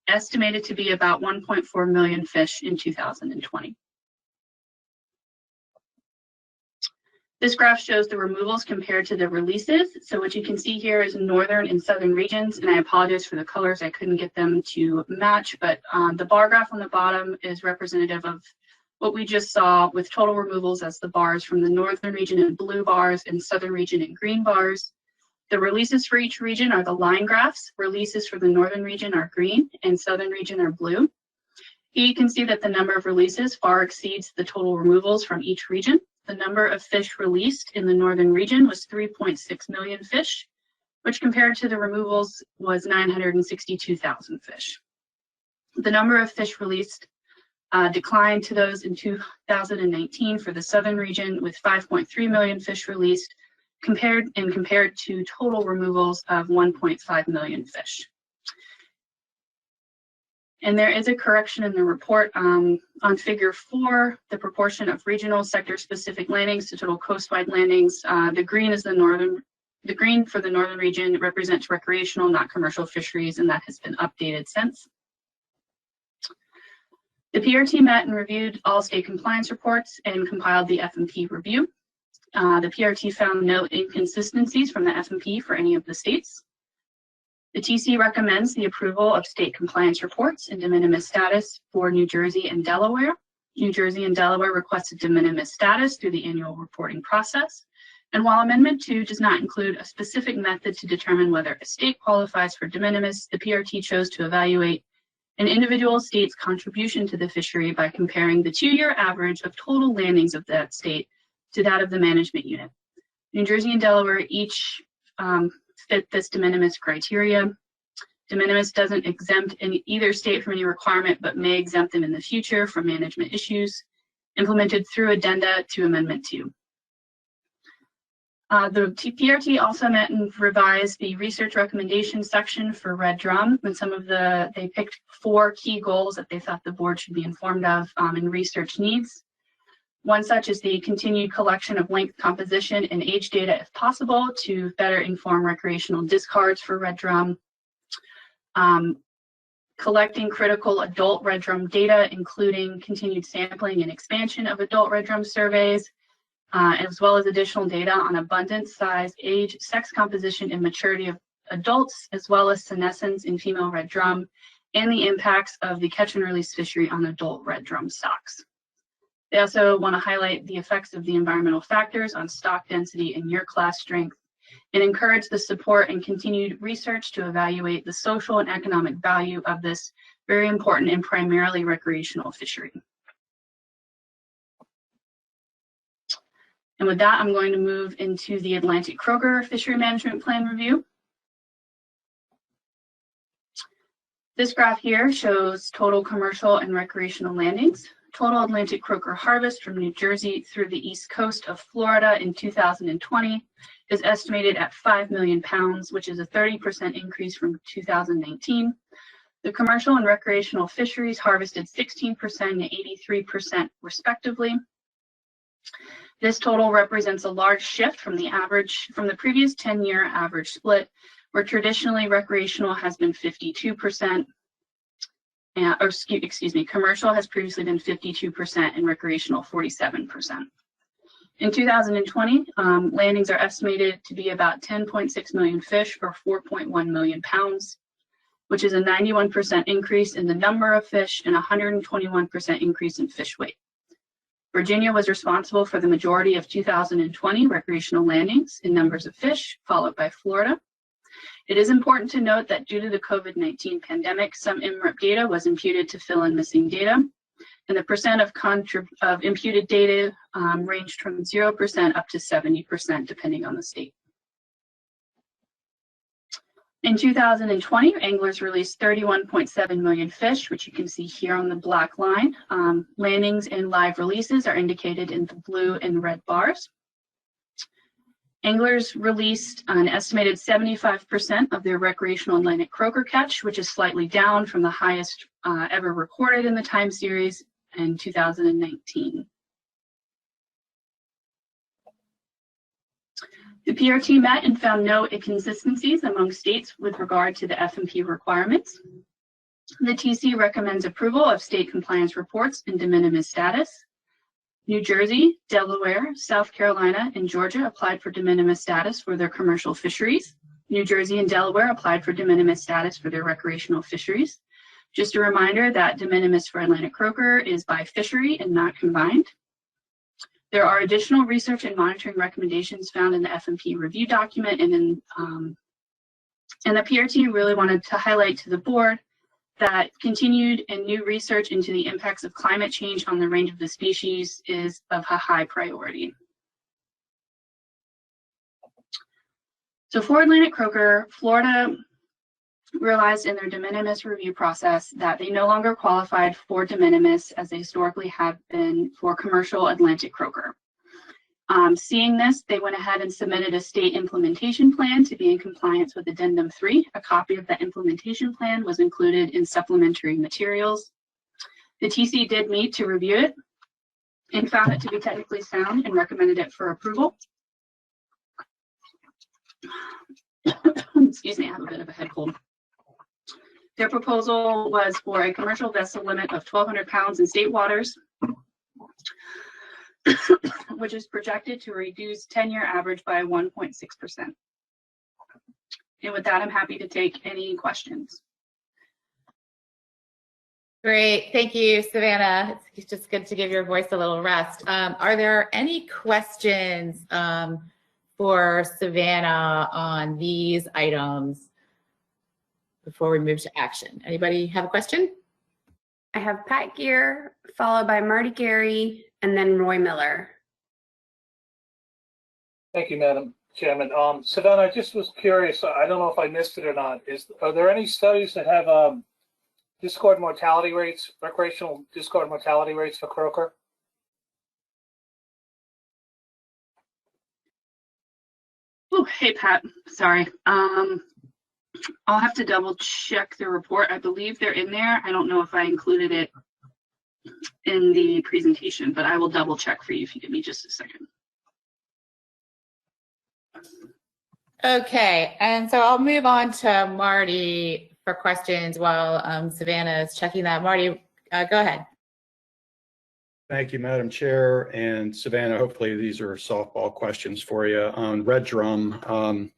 S7: estimated to be about 1.4 million fish in 2020. This graph shows the removals compared to the releases. So what you can see here is northern and southern regions, and I apologize for the colors, I couldn't get them to match, but the bar graph on the bottom is representative of what we just saw, with total removals as the bars from the northern region in blue bars and southern region in green bars. The releases for each region are the line graphs. Releases for the northern region are green and southern region are blue. Here you can see that the number of releases far exceeds the total removals from each region. The number of fish released in the northern region was 3.6 million fish, which compared to the removals was 962,000 fish. The number of fish released declined to those in 2019 for the southern region, with 5.3 million fish released, compared to total removals of 1.5 million fish. And there is a correction in the report on figure 4, the proportion of regional sector-specific landings to total coastwide landings. The green is the green for the northern region represents recreational, not commercial fisheries, and that has been updated since. The PRT met and reviewed all state compliance reports and compiled the F&P review. The PRT found no inconsistencies from the F&P for any of the states. The TC recommends the approval of state compliance reports in de minimis status for New Jersey and Delaware. New Jersey and Delaware requested de minimis status through the annual reporting process. And while Amendment 2 does not include a specific method to determine whether a state qualifies for de minimis, the PRT chose to evaluate an individual state's contribution to the fishery by comparing the 2-year average of total landings of that state to that of the management unit. New Jersey and Delaware each fit this de minimis criteria. De minimis doesn't exempt either state from any requirement, but may exempt them in the future from management issues, implemented through addenda to Amendment 2. The PRT also met and revised the research recommendation section for red drum, and they picked 4 key goals that they thought the board should be informed of in research needs. One such is the continued collection of length, composition, and age data if possible to better inform recreational discards for red drum. Collecting critical adult red drum data, including continued sampling and expansion of adult red drum surveys, as well as additional data on abundance, size, age, sex composition, and maturity of adults, as well as senescence in female red drum, and the impacts of the catch and release fishery on adult red drum stocks. They also want to highlight the effects of the environmental factors on stock density and year class strength, and encourage the support and continued research to evaluate the social and economic value of this very important and primarily recreational fishery. And with that, I'm going to move into the Atlantic Croaker Fishery Management Plan review. This graph here shows total commercial and recreational landings. Total Atlantic croaker harvest from New Jersey through the east coast of Florida in 2020 is estimated at 5 million pounds, which is a 30% increase from 2019. The commercial and recreational fisheries harvested 16% and 83% respectively. This total represents a large shift from the previous 10-year average split, where traditionally recreational has been 52%. Commercial has previously been 52% and recreational 47%. In 2020, landings are estimated to be about 10.6 million fish or 4.1 million pounds, which is a 91% increase in the number of fish and 121% increase in fish weight. Virginia was responsible for the majority of 2020 recreational landings in numbers of fish, followed by Florida. It is important to note that due to the COVID-19 pandemic, some MRIP data was imputed to fill in missing data. And the percent of imputed data ranged from 0% up to 70%, depending on the state. In 2020, anglers released 31.7 million fish, which you can see here on the black line. Landings and live releases are indicated in the blue and red bars. Anglers released an estimated 75% of their recreational Atlantic croaker catch, which is slightly down from the highest ever recorded in the time series in 2019. The PRT met and found no inconsistencies among states with regard to the F&P requirements. The TC recommends approval of state compliance reports in de minimis status. New Jersey, Delaware, South Carolina, and Georgia applied for de minimis status for their commercial fisheries. New Jersey and Delaware applied for de minimis status for their recreational fisheries. Just a reminder that de minimis for Atlantic croaker is by fishery and not combined. There are additional research and monitoring recommendations found in the F&P review document, and the PRT really wanted to highlight to the board that continued and new research into the impacts of climate change on the range of the species is of a high priority. So for Atlantic croaker, Florida realized in their de minimis review process that they no longer qualified for de minimis as they historically have been for commercial Atlantic croaker. Seeing this, they went ahead and submitted a state implementation plan to be in compliance with Addendum 3. A copy of that implementation plan was included in supplementary materials. The TC did meet to review it and found it to be technically sound and recommended it for approval. Excuse me, I have a bit of a head cold. Their proposal was for a commercial vessel limit of 1,200 pounds in state waters, which is projected to reduce 10-year average by 1.6%. And with that, I'm happy to take any questions.
S1: Great, thank you, Savannah. It's just good to give your voice a little rest. Are there any questions for Savannah on these items before we move to action? Anybody have a question?
S2: I have Pat Gear, followed by Marty Gary, and then Roy Miller.
S5: Thank you, Madam Chairman. Savannah, I just was curious, I don't know if I missed it or not, are there any studies that have discard mortality rates, recreational discard mortality rates for croaker?
S7: Oh, hey, Pat, sorry. I'll have to double check the report. I believe they're in there. I don't know if I included it in the presentation, but I will double check for you if you give me just a second.
S1: Okay, and so I'll move on to Marty for questions while Savannah is checking that. Marty, go ahead.
S8: Thank you, Madam Chair. And Savannah, hopefully these are softball questions for you. On red drum,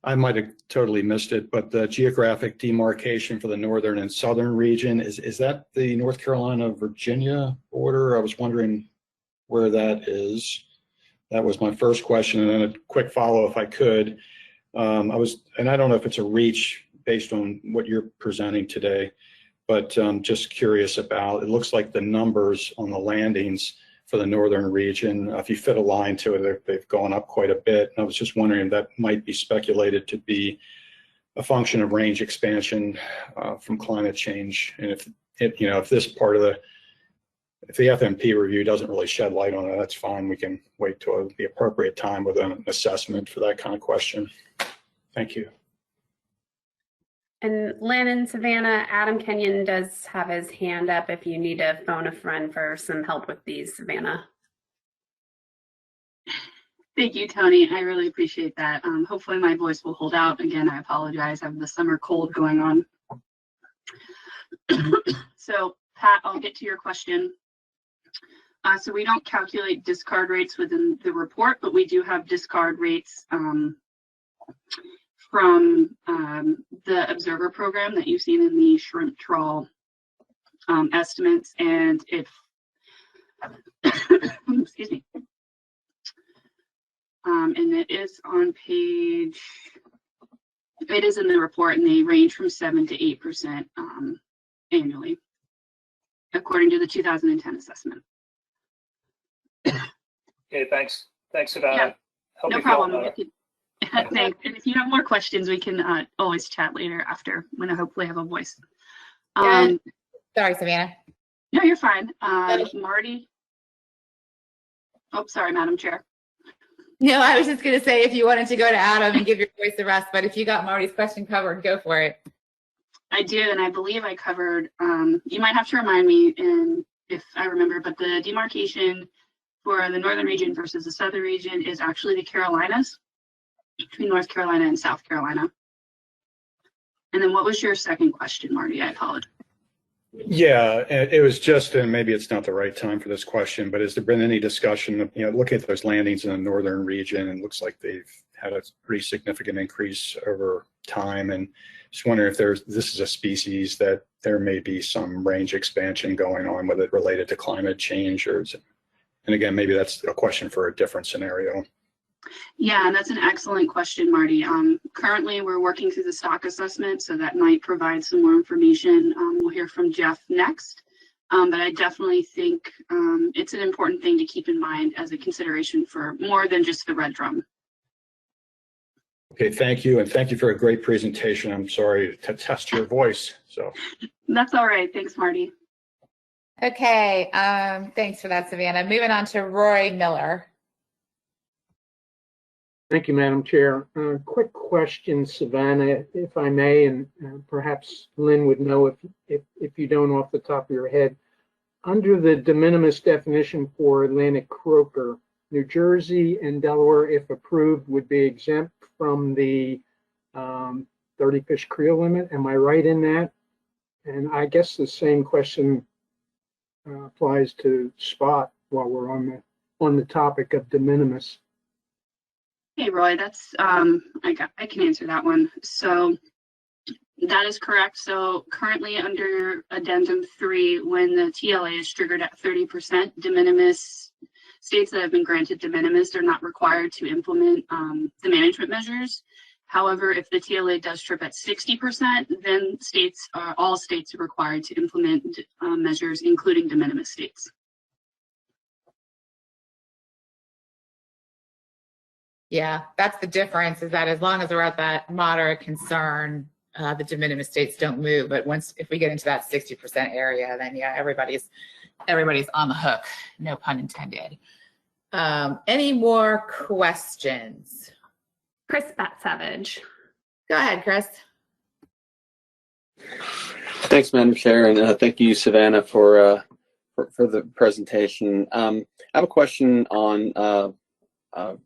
S8: I might have totally missed it, but the geographic demarcation for the northern and southern region, is that the North Carolina, Virginia border? I was wondering where that is. That was my first question. And then a quick follow if I could. And I don't know if it's a reach based on what you're presenting today, but just curious about, it looks like the numbers on the landings for the northern region, if you fit a line to it, they've gone up quite a bit. And I was just wondering if that might be speculated to be a function of range expansion from climate change. And if this part of if the FMP review doesn't really shed light on it, that's fine. We can wait till the appropriate time with an assessment for that kind of question. Thank you.
S2: And Lynn and Savannah, Adam Kenyon does have his hand up if you need to phone a friend for some help with these, Savannah.
S7: Thank you, Tony. I really appreciate that. Hopefully my voice will hold out. Again, I apologize. I have the summer cold going on. So, Pat, I'll get to your question. So we don't calculate discard rates within the report, but we do have discard rates from the observer program that you've seen in the shrimp trawl estimates. And if, excuse me, and it is on page, it is in the report, and they range from 7 to 8% annually. according to the 2010 assessment.
S5: Okay, thanks. Thanks, Savannah.
S7: Yeah,
S5: Hope
S7: no
S5: you feel
S7: problem.
S5: better.
S7: Thanks. And if you have more questions, we can always chat later after when I hopefully have a voice.
S1: Sorry, Savannah.
S7: No, you're fine. Marty. Oh, sorry, Madam Chair.
S1: No, I was just going to say if you wanted to go to Adam and give your voice the rest, but if you got Marty's question covered, go for it.
S7: I do, and I believe I covered, you might have to remind me if I remember, but the demarcation for the northern region versus the southern region is actually the Carolinas, between North Carolina and South Carolina. And then what was your second question, Marty? I apologize.
S8: Yeah, it was just, and maybe it's not the right time for this question, but has there been any discussion of, looking at those landings in the northern region, and it looks like they've had a pretty significant increase over time, and just wondering if this is a species that there may be some range expansion going on with it related to climate change, and again, maybe that's a question for a different scenario.
S7: Yeah, and that's an excellent question, Marty. Currently, we're working through the stock assessment, so that might provide some more information. We'll hear from Jeff next, but I definitely think it's an important thing to keep in mind as a consideration for more than just the red drum.
S8: Okay, thank you, and thank you for a great presentation. I'm sorry to test your voice. So
S7: that's all right. Thanks, Marty.
S1: Okay, thanks for that, Savannah. Moving on to Roy Miller.
S9: Thank you, Madam Chair. Quick question, Savannah, if I may, and perhaps Lynn would know if you don't off the top of your head. Under the de minimis definition for Atlantic croaker, New Jersey and Delaware, if approved, would be exempt from the 30 fish creel limit. Am I right in that? And I guess the same question applies to spot while we're on the topic of de minimis.
S7: Hey, Roy, that's I can answer that one. So that is correct. So currently under Addendum 3, when the TLA is triggered at 30%, de minimis states that have been granted de minimis are not required to implement the management measures. However, if the TLA does trip at 60%, then all states are required to implement measures, including de minimis states.
S1: Yeah, that's the difference, is that as long as we're at that moderate concern, the de minimis states don't move. But if we get into that 60% area, then yeah, everybody's on the hook, no pun intended. Any more questions?
S2: Chris Bat-Savage.
S1: Go ahead, Chris.
S10: Thanks, Madam Chair, and thank you, Savannah, for the presentation. I have a question on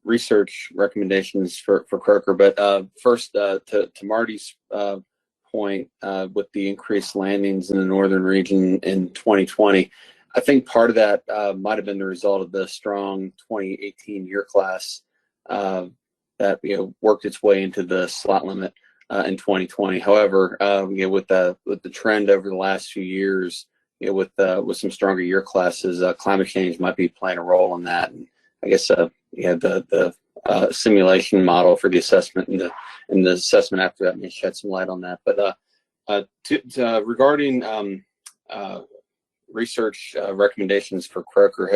S10: research recommendations for croaker, but first to Marty's point with the increased landings in the northern region in 2020, I think part of that might have been the result of the strong 2018 year class that worked its way into the slot limit in 2020. However, with the trend over the last few years, with some stronger year classes, climate change might be playing a role in that. And I guess the simulation model for the assessment and the assessment after that may shed some light on that. But regarding research recommendations for croaker,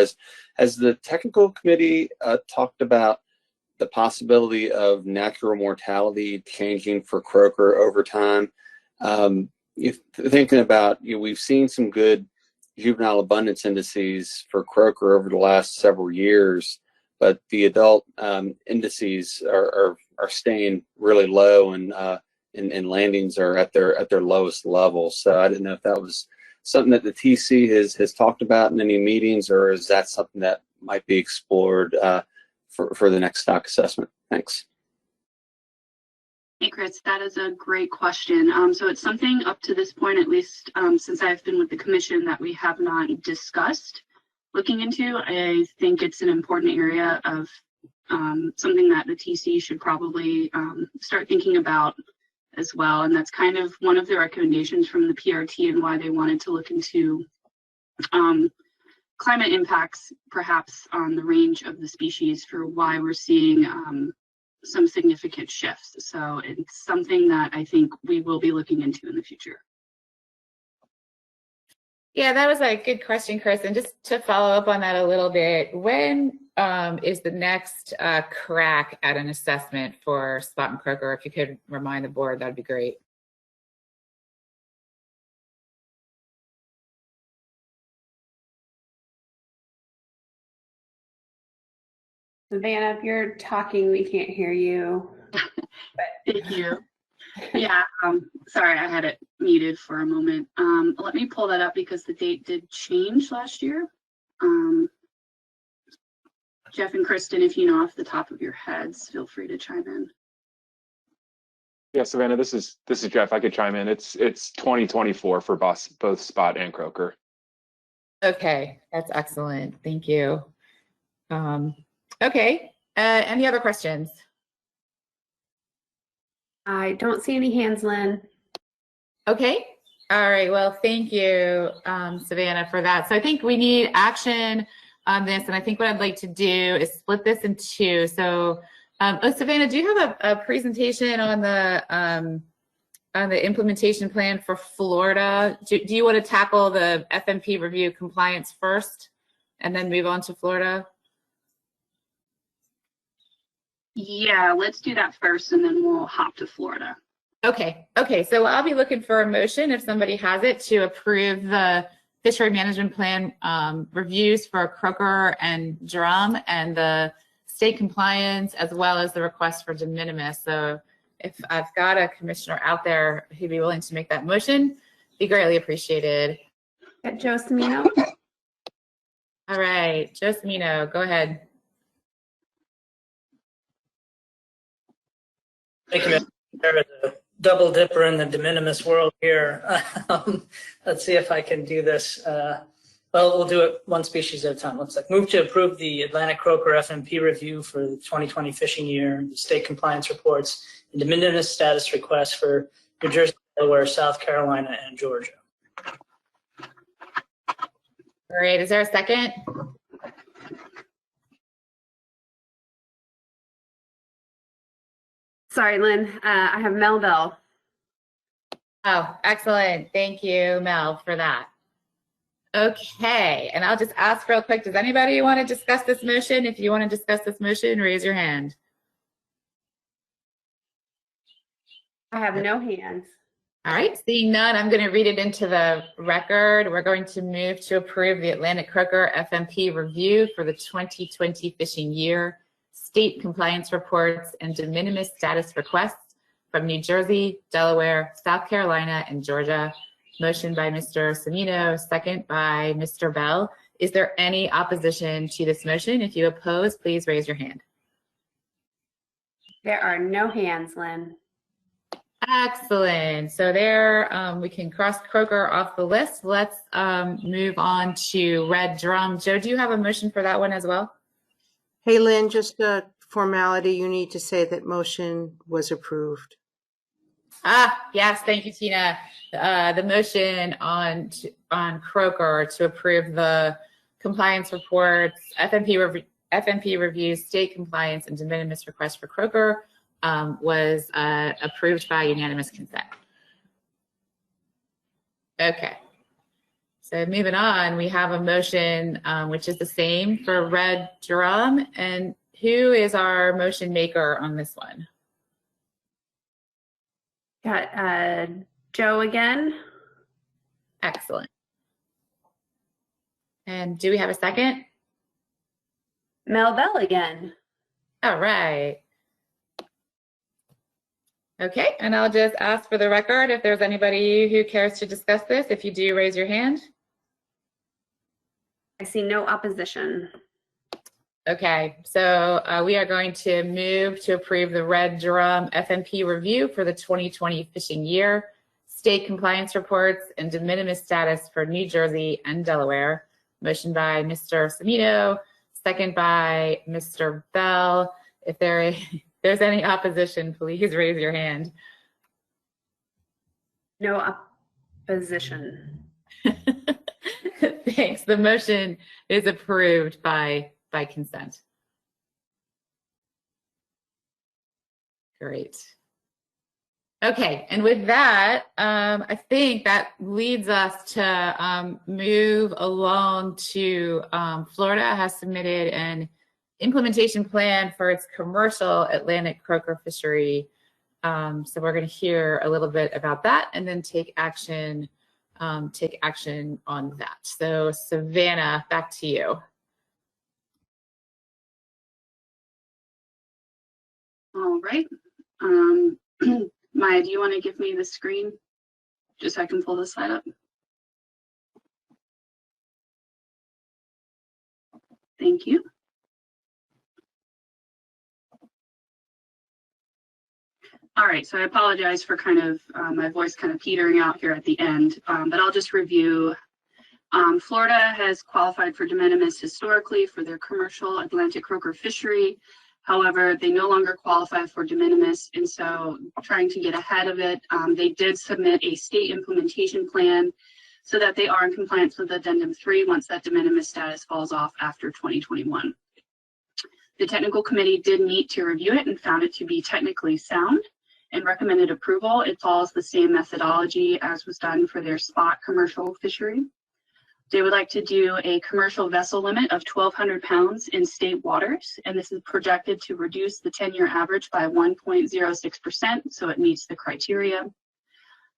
S10: has the technical committee talked about the possibility of natural mortality changing for croaker over time? If thinking about, we've seen some good juvenile abundance indices for croaker over the last several years, but the adult indices are staying really low, and landings are at their lowest level. So I didn't know if that was something that the TC has talked about in any meetings, or is that something that might be explored for the next stock assessment? Thanks.
S7: Hey, Chris, that is a great question. So it's something up to this point, at least since I've been with the commission, that we have not discussed looking into. I think it's an important area of something that the TC should probably start thinking about as well. And that's kind of one of the recommendations from the PRT and why they wanted to look into climate impacts, perhaps on the range of the species, for why we're seeing some significant shifts. So it's something that I think we will be looking into in the future.
S1: Yeah, that was a good question, Chris. And just to follow up on that a little bit, when is the next crack at an assessment for spot and croaker? If you could remind the board, that'd be great.
S2: Savannah, if you're talking, we can't hear you.
S7: Thank you. Yeah, sorry, I had it muted for a moment. Let me pull that up because the date did change last year. Jeff and Kristen, if you know off the top of your heads, feel free to chime in.
S6: Yeah, Savannah, this is Jeff. I could chime in. It's 2024 for both spot and croaker.
S1: Okay, that's excellent. Thank you. Okay, any other questions?
S2: I don't see any hands, Lynn.
S1: Okay, all right. Well, thank you, Savannah, for that. So I think we need action on this, and I think what I'd like to do is split this in two. So, Savannah, do you have a presentation on the implementation plan for Florida? Do you want to tackle the FMP review compliance first, and then move on to Florida?
S7: Yeah, let's do that first, and then we'll hop to Florida.
S1: Okay. So I'll be looking for a motion, if somebody has it, to approve the fishery management plan reviews for croaker and drum and the state compliance, as well as the request for de minimis. So if I've got a commissioner out there who'd be willing to make that motion, be greatly appreciated.
S2: Joe Semino.
S1: All right, Joe Semino, go ahead.
S11: Thank you, Mr. Chair. The double dipper in the de minimis world here. Let's see if I can do this. Well, we'll do it one species at a time. Looks like move to approve the Atlantic croaker FMP review for the 2020 fishing year, the state compliance reports, and de minimis status requests for New Jersey, Delaware, South Carolina, and Georgia.
S1: Great. Is there a second?
S2: Sorry, Lynn. I have Mel Bell.
S1: Oh, excellent. Thank you, Mel, for that. Okay, and I'll just ask real quick, does anybody want to discuss this motion? If you want to discuss this motion, raise your hand.
S2: I have no hands.
S1: All right, seeing none, I'm going to read it into the record. We're going to move to approve the Atlantic croaker FMP review for the 2020 fishing year, state compliance reports, and de minimis status requests from New Jersey, Delaware, South Carolina, and Georgia. Motion by Mr. Semino, second by Mr. Bell. Is there any opposition to this motion? If you oppose, please raise your hand.
S2: There are no hands, Lynn.
S1: Excellent. So there, we can cross croaker off the list. Let's move on to red drum. Joe, do you have a motion for that one as well?
S12: Hey, Lynn, just a formality. You need to say that motion was approved.
S1: Yes, thank you, Tina. The motion on croaker to approve the compliance reports, FMP reviews, state compliance, and de minimis request for croaker was approved by unanimous consent. Okay. So moving on, we have a motion which is the same for red drum. And who is our motion maker on this one?
S2: Got Joe again.
S1: Excellent. And do we have a second?
S2: Mel Bell again.
S1: All right. Okay, and I'll just ask for the record if there's anybody who cares to discuss this. If you do, raise your hand.
S2: I see no opposition.
S1: Okay, so we are going to move to approve the red drum FMP review for the 2020 fishing year, state compliance reports, and de minimis status for New Jersey and Delaware. Motion by Mr. Semino, second by Mr. Bell. If there's any opposition, please raise your hand.
S2: No opposition.
S1: Thanks. The motion is approved by consent. Great. Okay, and with that, I think that leads us to move along to Florida has submitted an implementation plan for its commercial Atlantic croaker fishery. So we're going to hear a little bit about that and then take action on that. So Savannah, back to you.
S7: All right. Maya, do you want to give me the screen just so I can pull this slide up? Thank you. All right, so I apologize for kind of my voice kind of petering out here at the end, but I'll just review. Florida has qualified for de minimis historically for their commercial Atlantic croaker fishery. However, they no longer qualify for de minimis, and so trying to get ahead of it, they did submit a state implementation plan so that they are in compliance with Addendum 3 once that de minimis status falls off after 2021. The technical committee did meet to review it and found it to be technically sound and recommended approval. It follows the same methodology as was done for their spot commercial fishery. They would like to do a commercial vessel limit of 1,200 pounds in state waters, and this is projected to reduce the 10-year average by 1.06%, so it meets the criteria.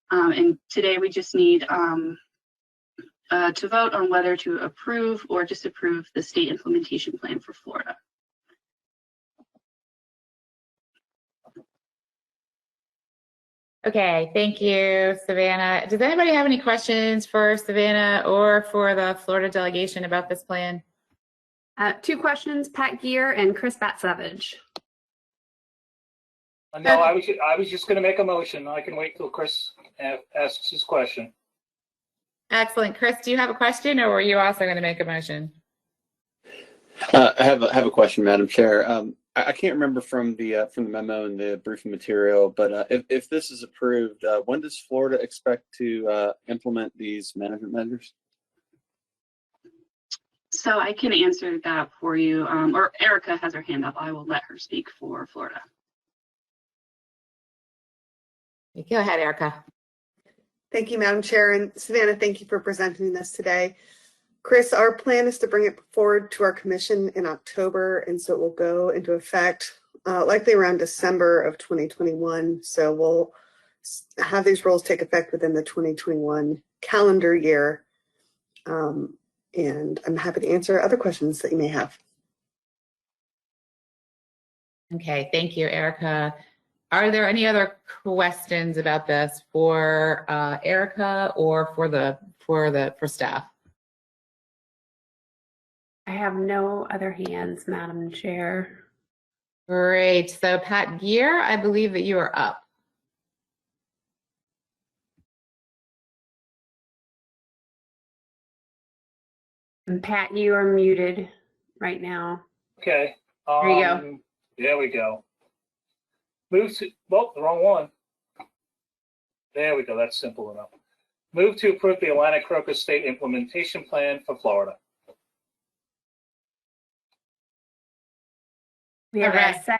S7: And today we just need to vote on whether to approve or disapprove the state implementation plan for Florida.
S1: Okay, thank you, Savannah. Does anybody have any questions for Savannah or for the Florida delegation about this plan?
S2: 2 questions, Pat Gear and Chris Bat-Savage.
S5: No, I was just going to make a motion. I can wait till Chris asks his question.
S1: Excellent. Chris, do you have a question, or were you also going to make a motion?
S10: I have a question, Madam Chair. I can't remember from the memo and the briefing material, but if this is approved, when does Florida expect to implement these management measures?
S7: So I can answer that for you, or Erica has her hand up. I will let her speak for Florida.
S1: Go ahead, Erica.
S13: Thank you, Madam Chair, and Savannah, thank you for presenting this today. Chris, our plan is to bring it forward to our commission in October, and so it will go into effect likely around December of 2021. So we'll have these rules take effect within the 2021 calendar year. And I'm happy to answer other questions that you may have.
S1: Okay, thank you, Erica. Are there any other questions about this for Erica or for staff?
S2: I have no other hands, Madam Chair.
S1: Great. So Pat Gear, I believe that you are up.
S2: And Pat, you are muted right now.
S5: Okay.
S2: There you go.
S5: There we go. Move to, well, the wrong one. There we go. That's simple enough. Move to approve the Atlantic croaker state implementation plan for Florida.
S2: We have a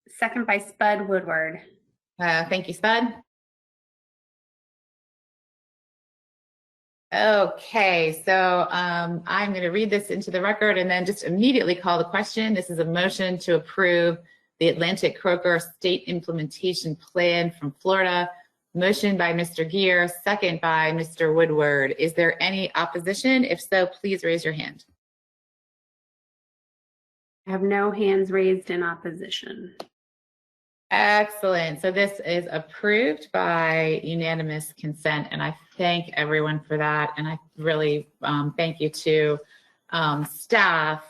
S2: second by Spud Woodward.
S1: Thank you, Spud. Okay, so I'm going to read this into the record and then just immediately call the question. This is a motion to approve the Atlantic croaker state implementation plan from Florida. Motion by Mr. Gear, second by Mr. Woodward. Is there any opposition? If so, please raise your hand.
S2: I have no hands raised in opposition.
S1: Excellent. So this is approved by unanimous consent, and I thank everyone for that. And I really thank you to staff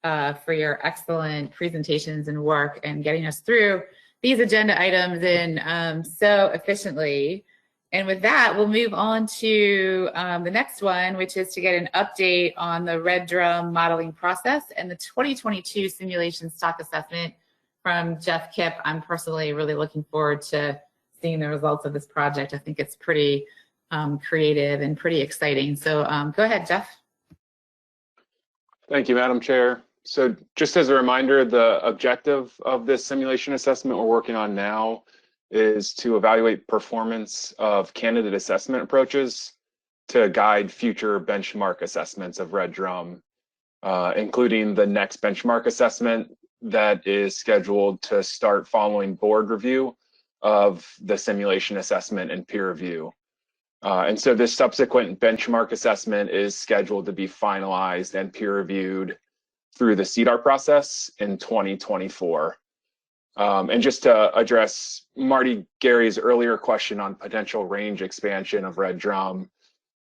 S1: for your excellent presentations and work and getting us through these agenda items in so efficiently. And with that, we'll move on to the next one, which is to get an update on the red drum modeling process and the 2022 simulation stock assessment from Jeff Kipp. I'm personally really looking forward to seeing the results of this project. I think it's pretty creative and pretty exciting. So go ahead, Jeff.
S6: Thank you, Madam Chair. So just as a reminder, the objective of this simulation assessment we're working on now is to evaluate performance of candidate assessment approaches to guide future benchmark assessments of red drum, including the next benchmark assessment that is scheduled to start following board review of the simulation assessment and peer review. And so this subsequent benchmark assessment is scheduled to be finalized and peer reviewed through the CDAR process in 2024. And just to address Marty Gary's earlier question on potential range expansion of red drum,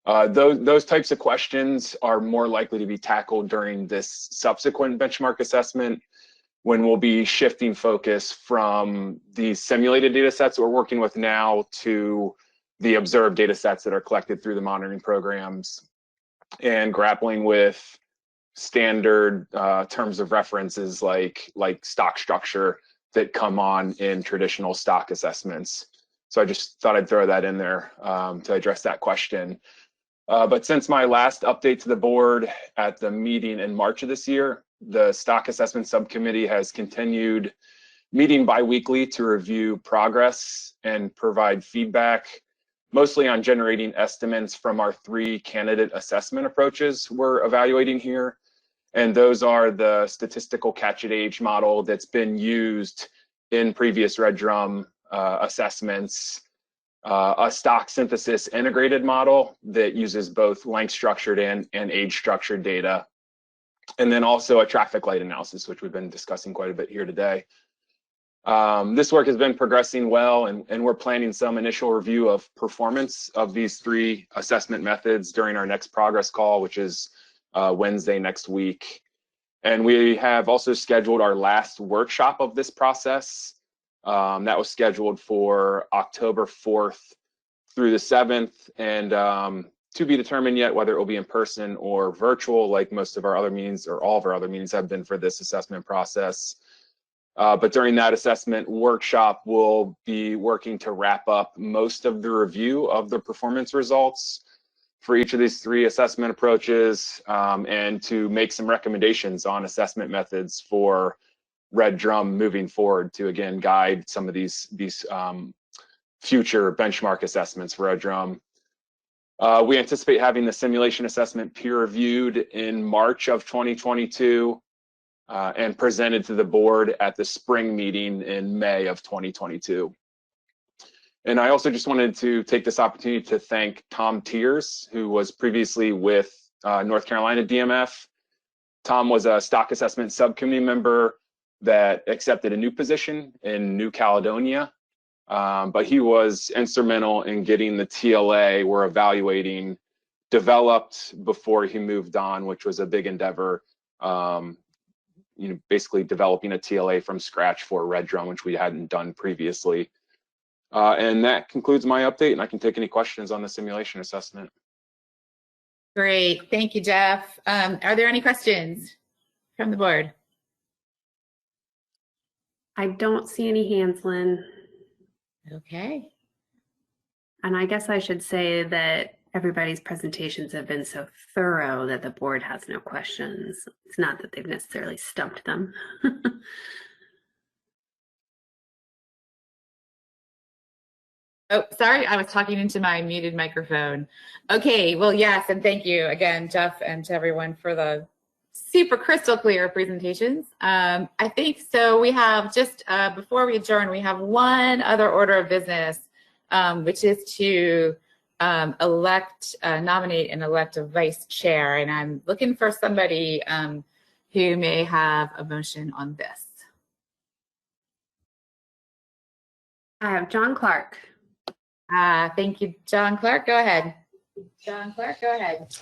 S6: those types of questions are more likely to be tackled during this subsequent benchmark assessment, when we'll be shifting focus from the simulated data sets we're working with now to the observed data sets that are collected through the monitoring programs, and grappling with standard terms of references like stock structure that come on in traditional stock assessments. So I just thought I'd throw that in there to address that question. But since my last update to the board at the meeting in March of this year, the stock assessment subcommittee has continued meeting bi-weekly to review progress and provide feedback, mostly on generating estimates from our 3 candidate assessment approaches we're evaluating here. And those are the statistical catch-it age model that's been used in previous red drum assessments, a stock synthesis integrated model that uses both length structured and age structured data, and then also a traffic light analysis, which we've been discussing quite a bit here today. This work has been progressing well, and we're planning some initial review of performance of these 3 assessment methods during our next progress call, which is Wednesday next week. And we have also scheduled our last workshop of this process. That was scheduled for October 4th through the 7th, and to be determined yet whether it will be in person or virtual, like most of our other meetings, or all of our other meetings have been for this assessment process. But during that assessment workshop, we'll be working to wrap up most of the review of the performance results for each of these 3 assessment approaches, and to make some recommendations on assessment methods for red drum moving forward to, again, guide some of these future benchmark assessments for red drum. We anticipate having the simulation assessment peer reviewed in March of 2022 and presented to the board at the spring meeting in May of 2022. And I also just wanted to take this opportunity to thank Tom Tiers, who was previously with North Carolina DMF. Tom was a stock assessment subcommittee member that accepted a new position in New Caledonia, but he was instrumental in getting the TLA we're evaluating developed before he moved on, which was a big endeavor. Basically developing a TLA from scratch for red drum, which we hadn't done previously. And that concludes my update, and I can take any questions on the simulation assessment.
S1: Great, thank you, Jeff. Are there any questions from the board?
S2: I don't see any hands, Lynn.
S1: Okay.
S2: And I guess I should say that everybody's presentations have been so thorough that the board has no questions. It's not that they've necessarily stumped them.
S1: Oh, sorry, I was talking into my muted microphone. Okay, well, yes, and thank you again, Jeff, and to everyone for the super crystal clear presentations. I think so. We have just, before we adjourn, we have one other order of business, which is to nominate and elect a vice chair. And I'm looking for somebody who may have a motion on this.
S2: I have John Clark.
S1: Thank you, John Clark. Go ahead. John Clark, go ahead.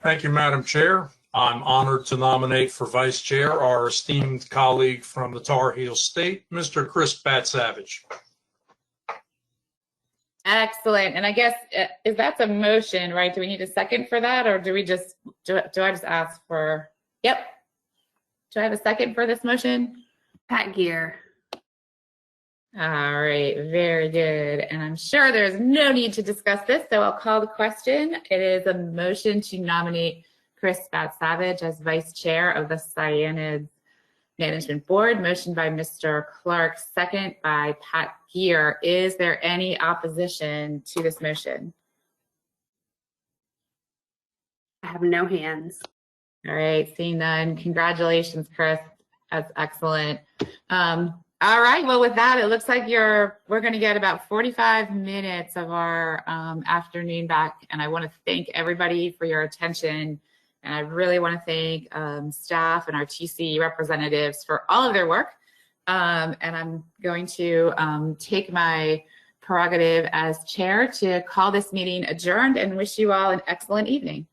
S14: Thank you, Madam Chair. I'm honored to nominate for vice chair our esteemed colleague from the Tar Heel State, Mr. Chris Bat-Savage.
S1: Excellent. And I guess, if that's a motion, right? Do we need a second for that, or do we just, do I just ask for, yep. Do I have a second for this motion?
S2: Pat Gear.
S1: All right, very good. And I'm sure there's no need to discuss this, so I'll call the question. It is a motion to nominate Chris Bat-Savage as vice chair of the Cyanids Management Board. Motion by Mr. Clark, second by Pat Gear. Is there any opposition to this motion?
S2: I have no hands.
S1: All right, seeing none. Congratulations, Chris. That's excellent. All right, well, with that, it looks like we're going to get about 45 minutes of our afternoon back, and I want to thank everybody for your attention, and I really want to thank staff and our TC representatives for all of their work, and I'm going to take my prerogative as chair to call this meeting adjourned and wish you all an excellent evening.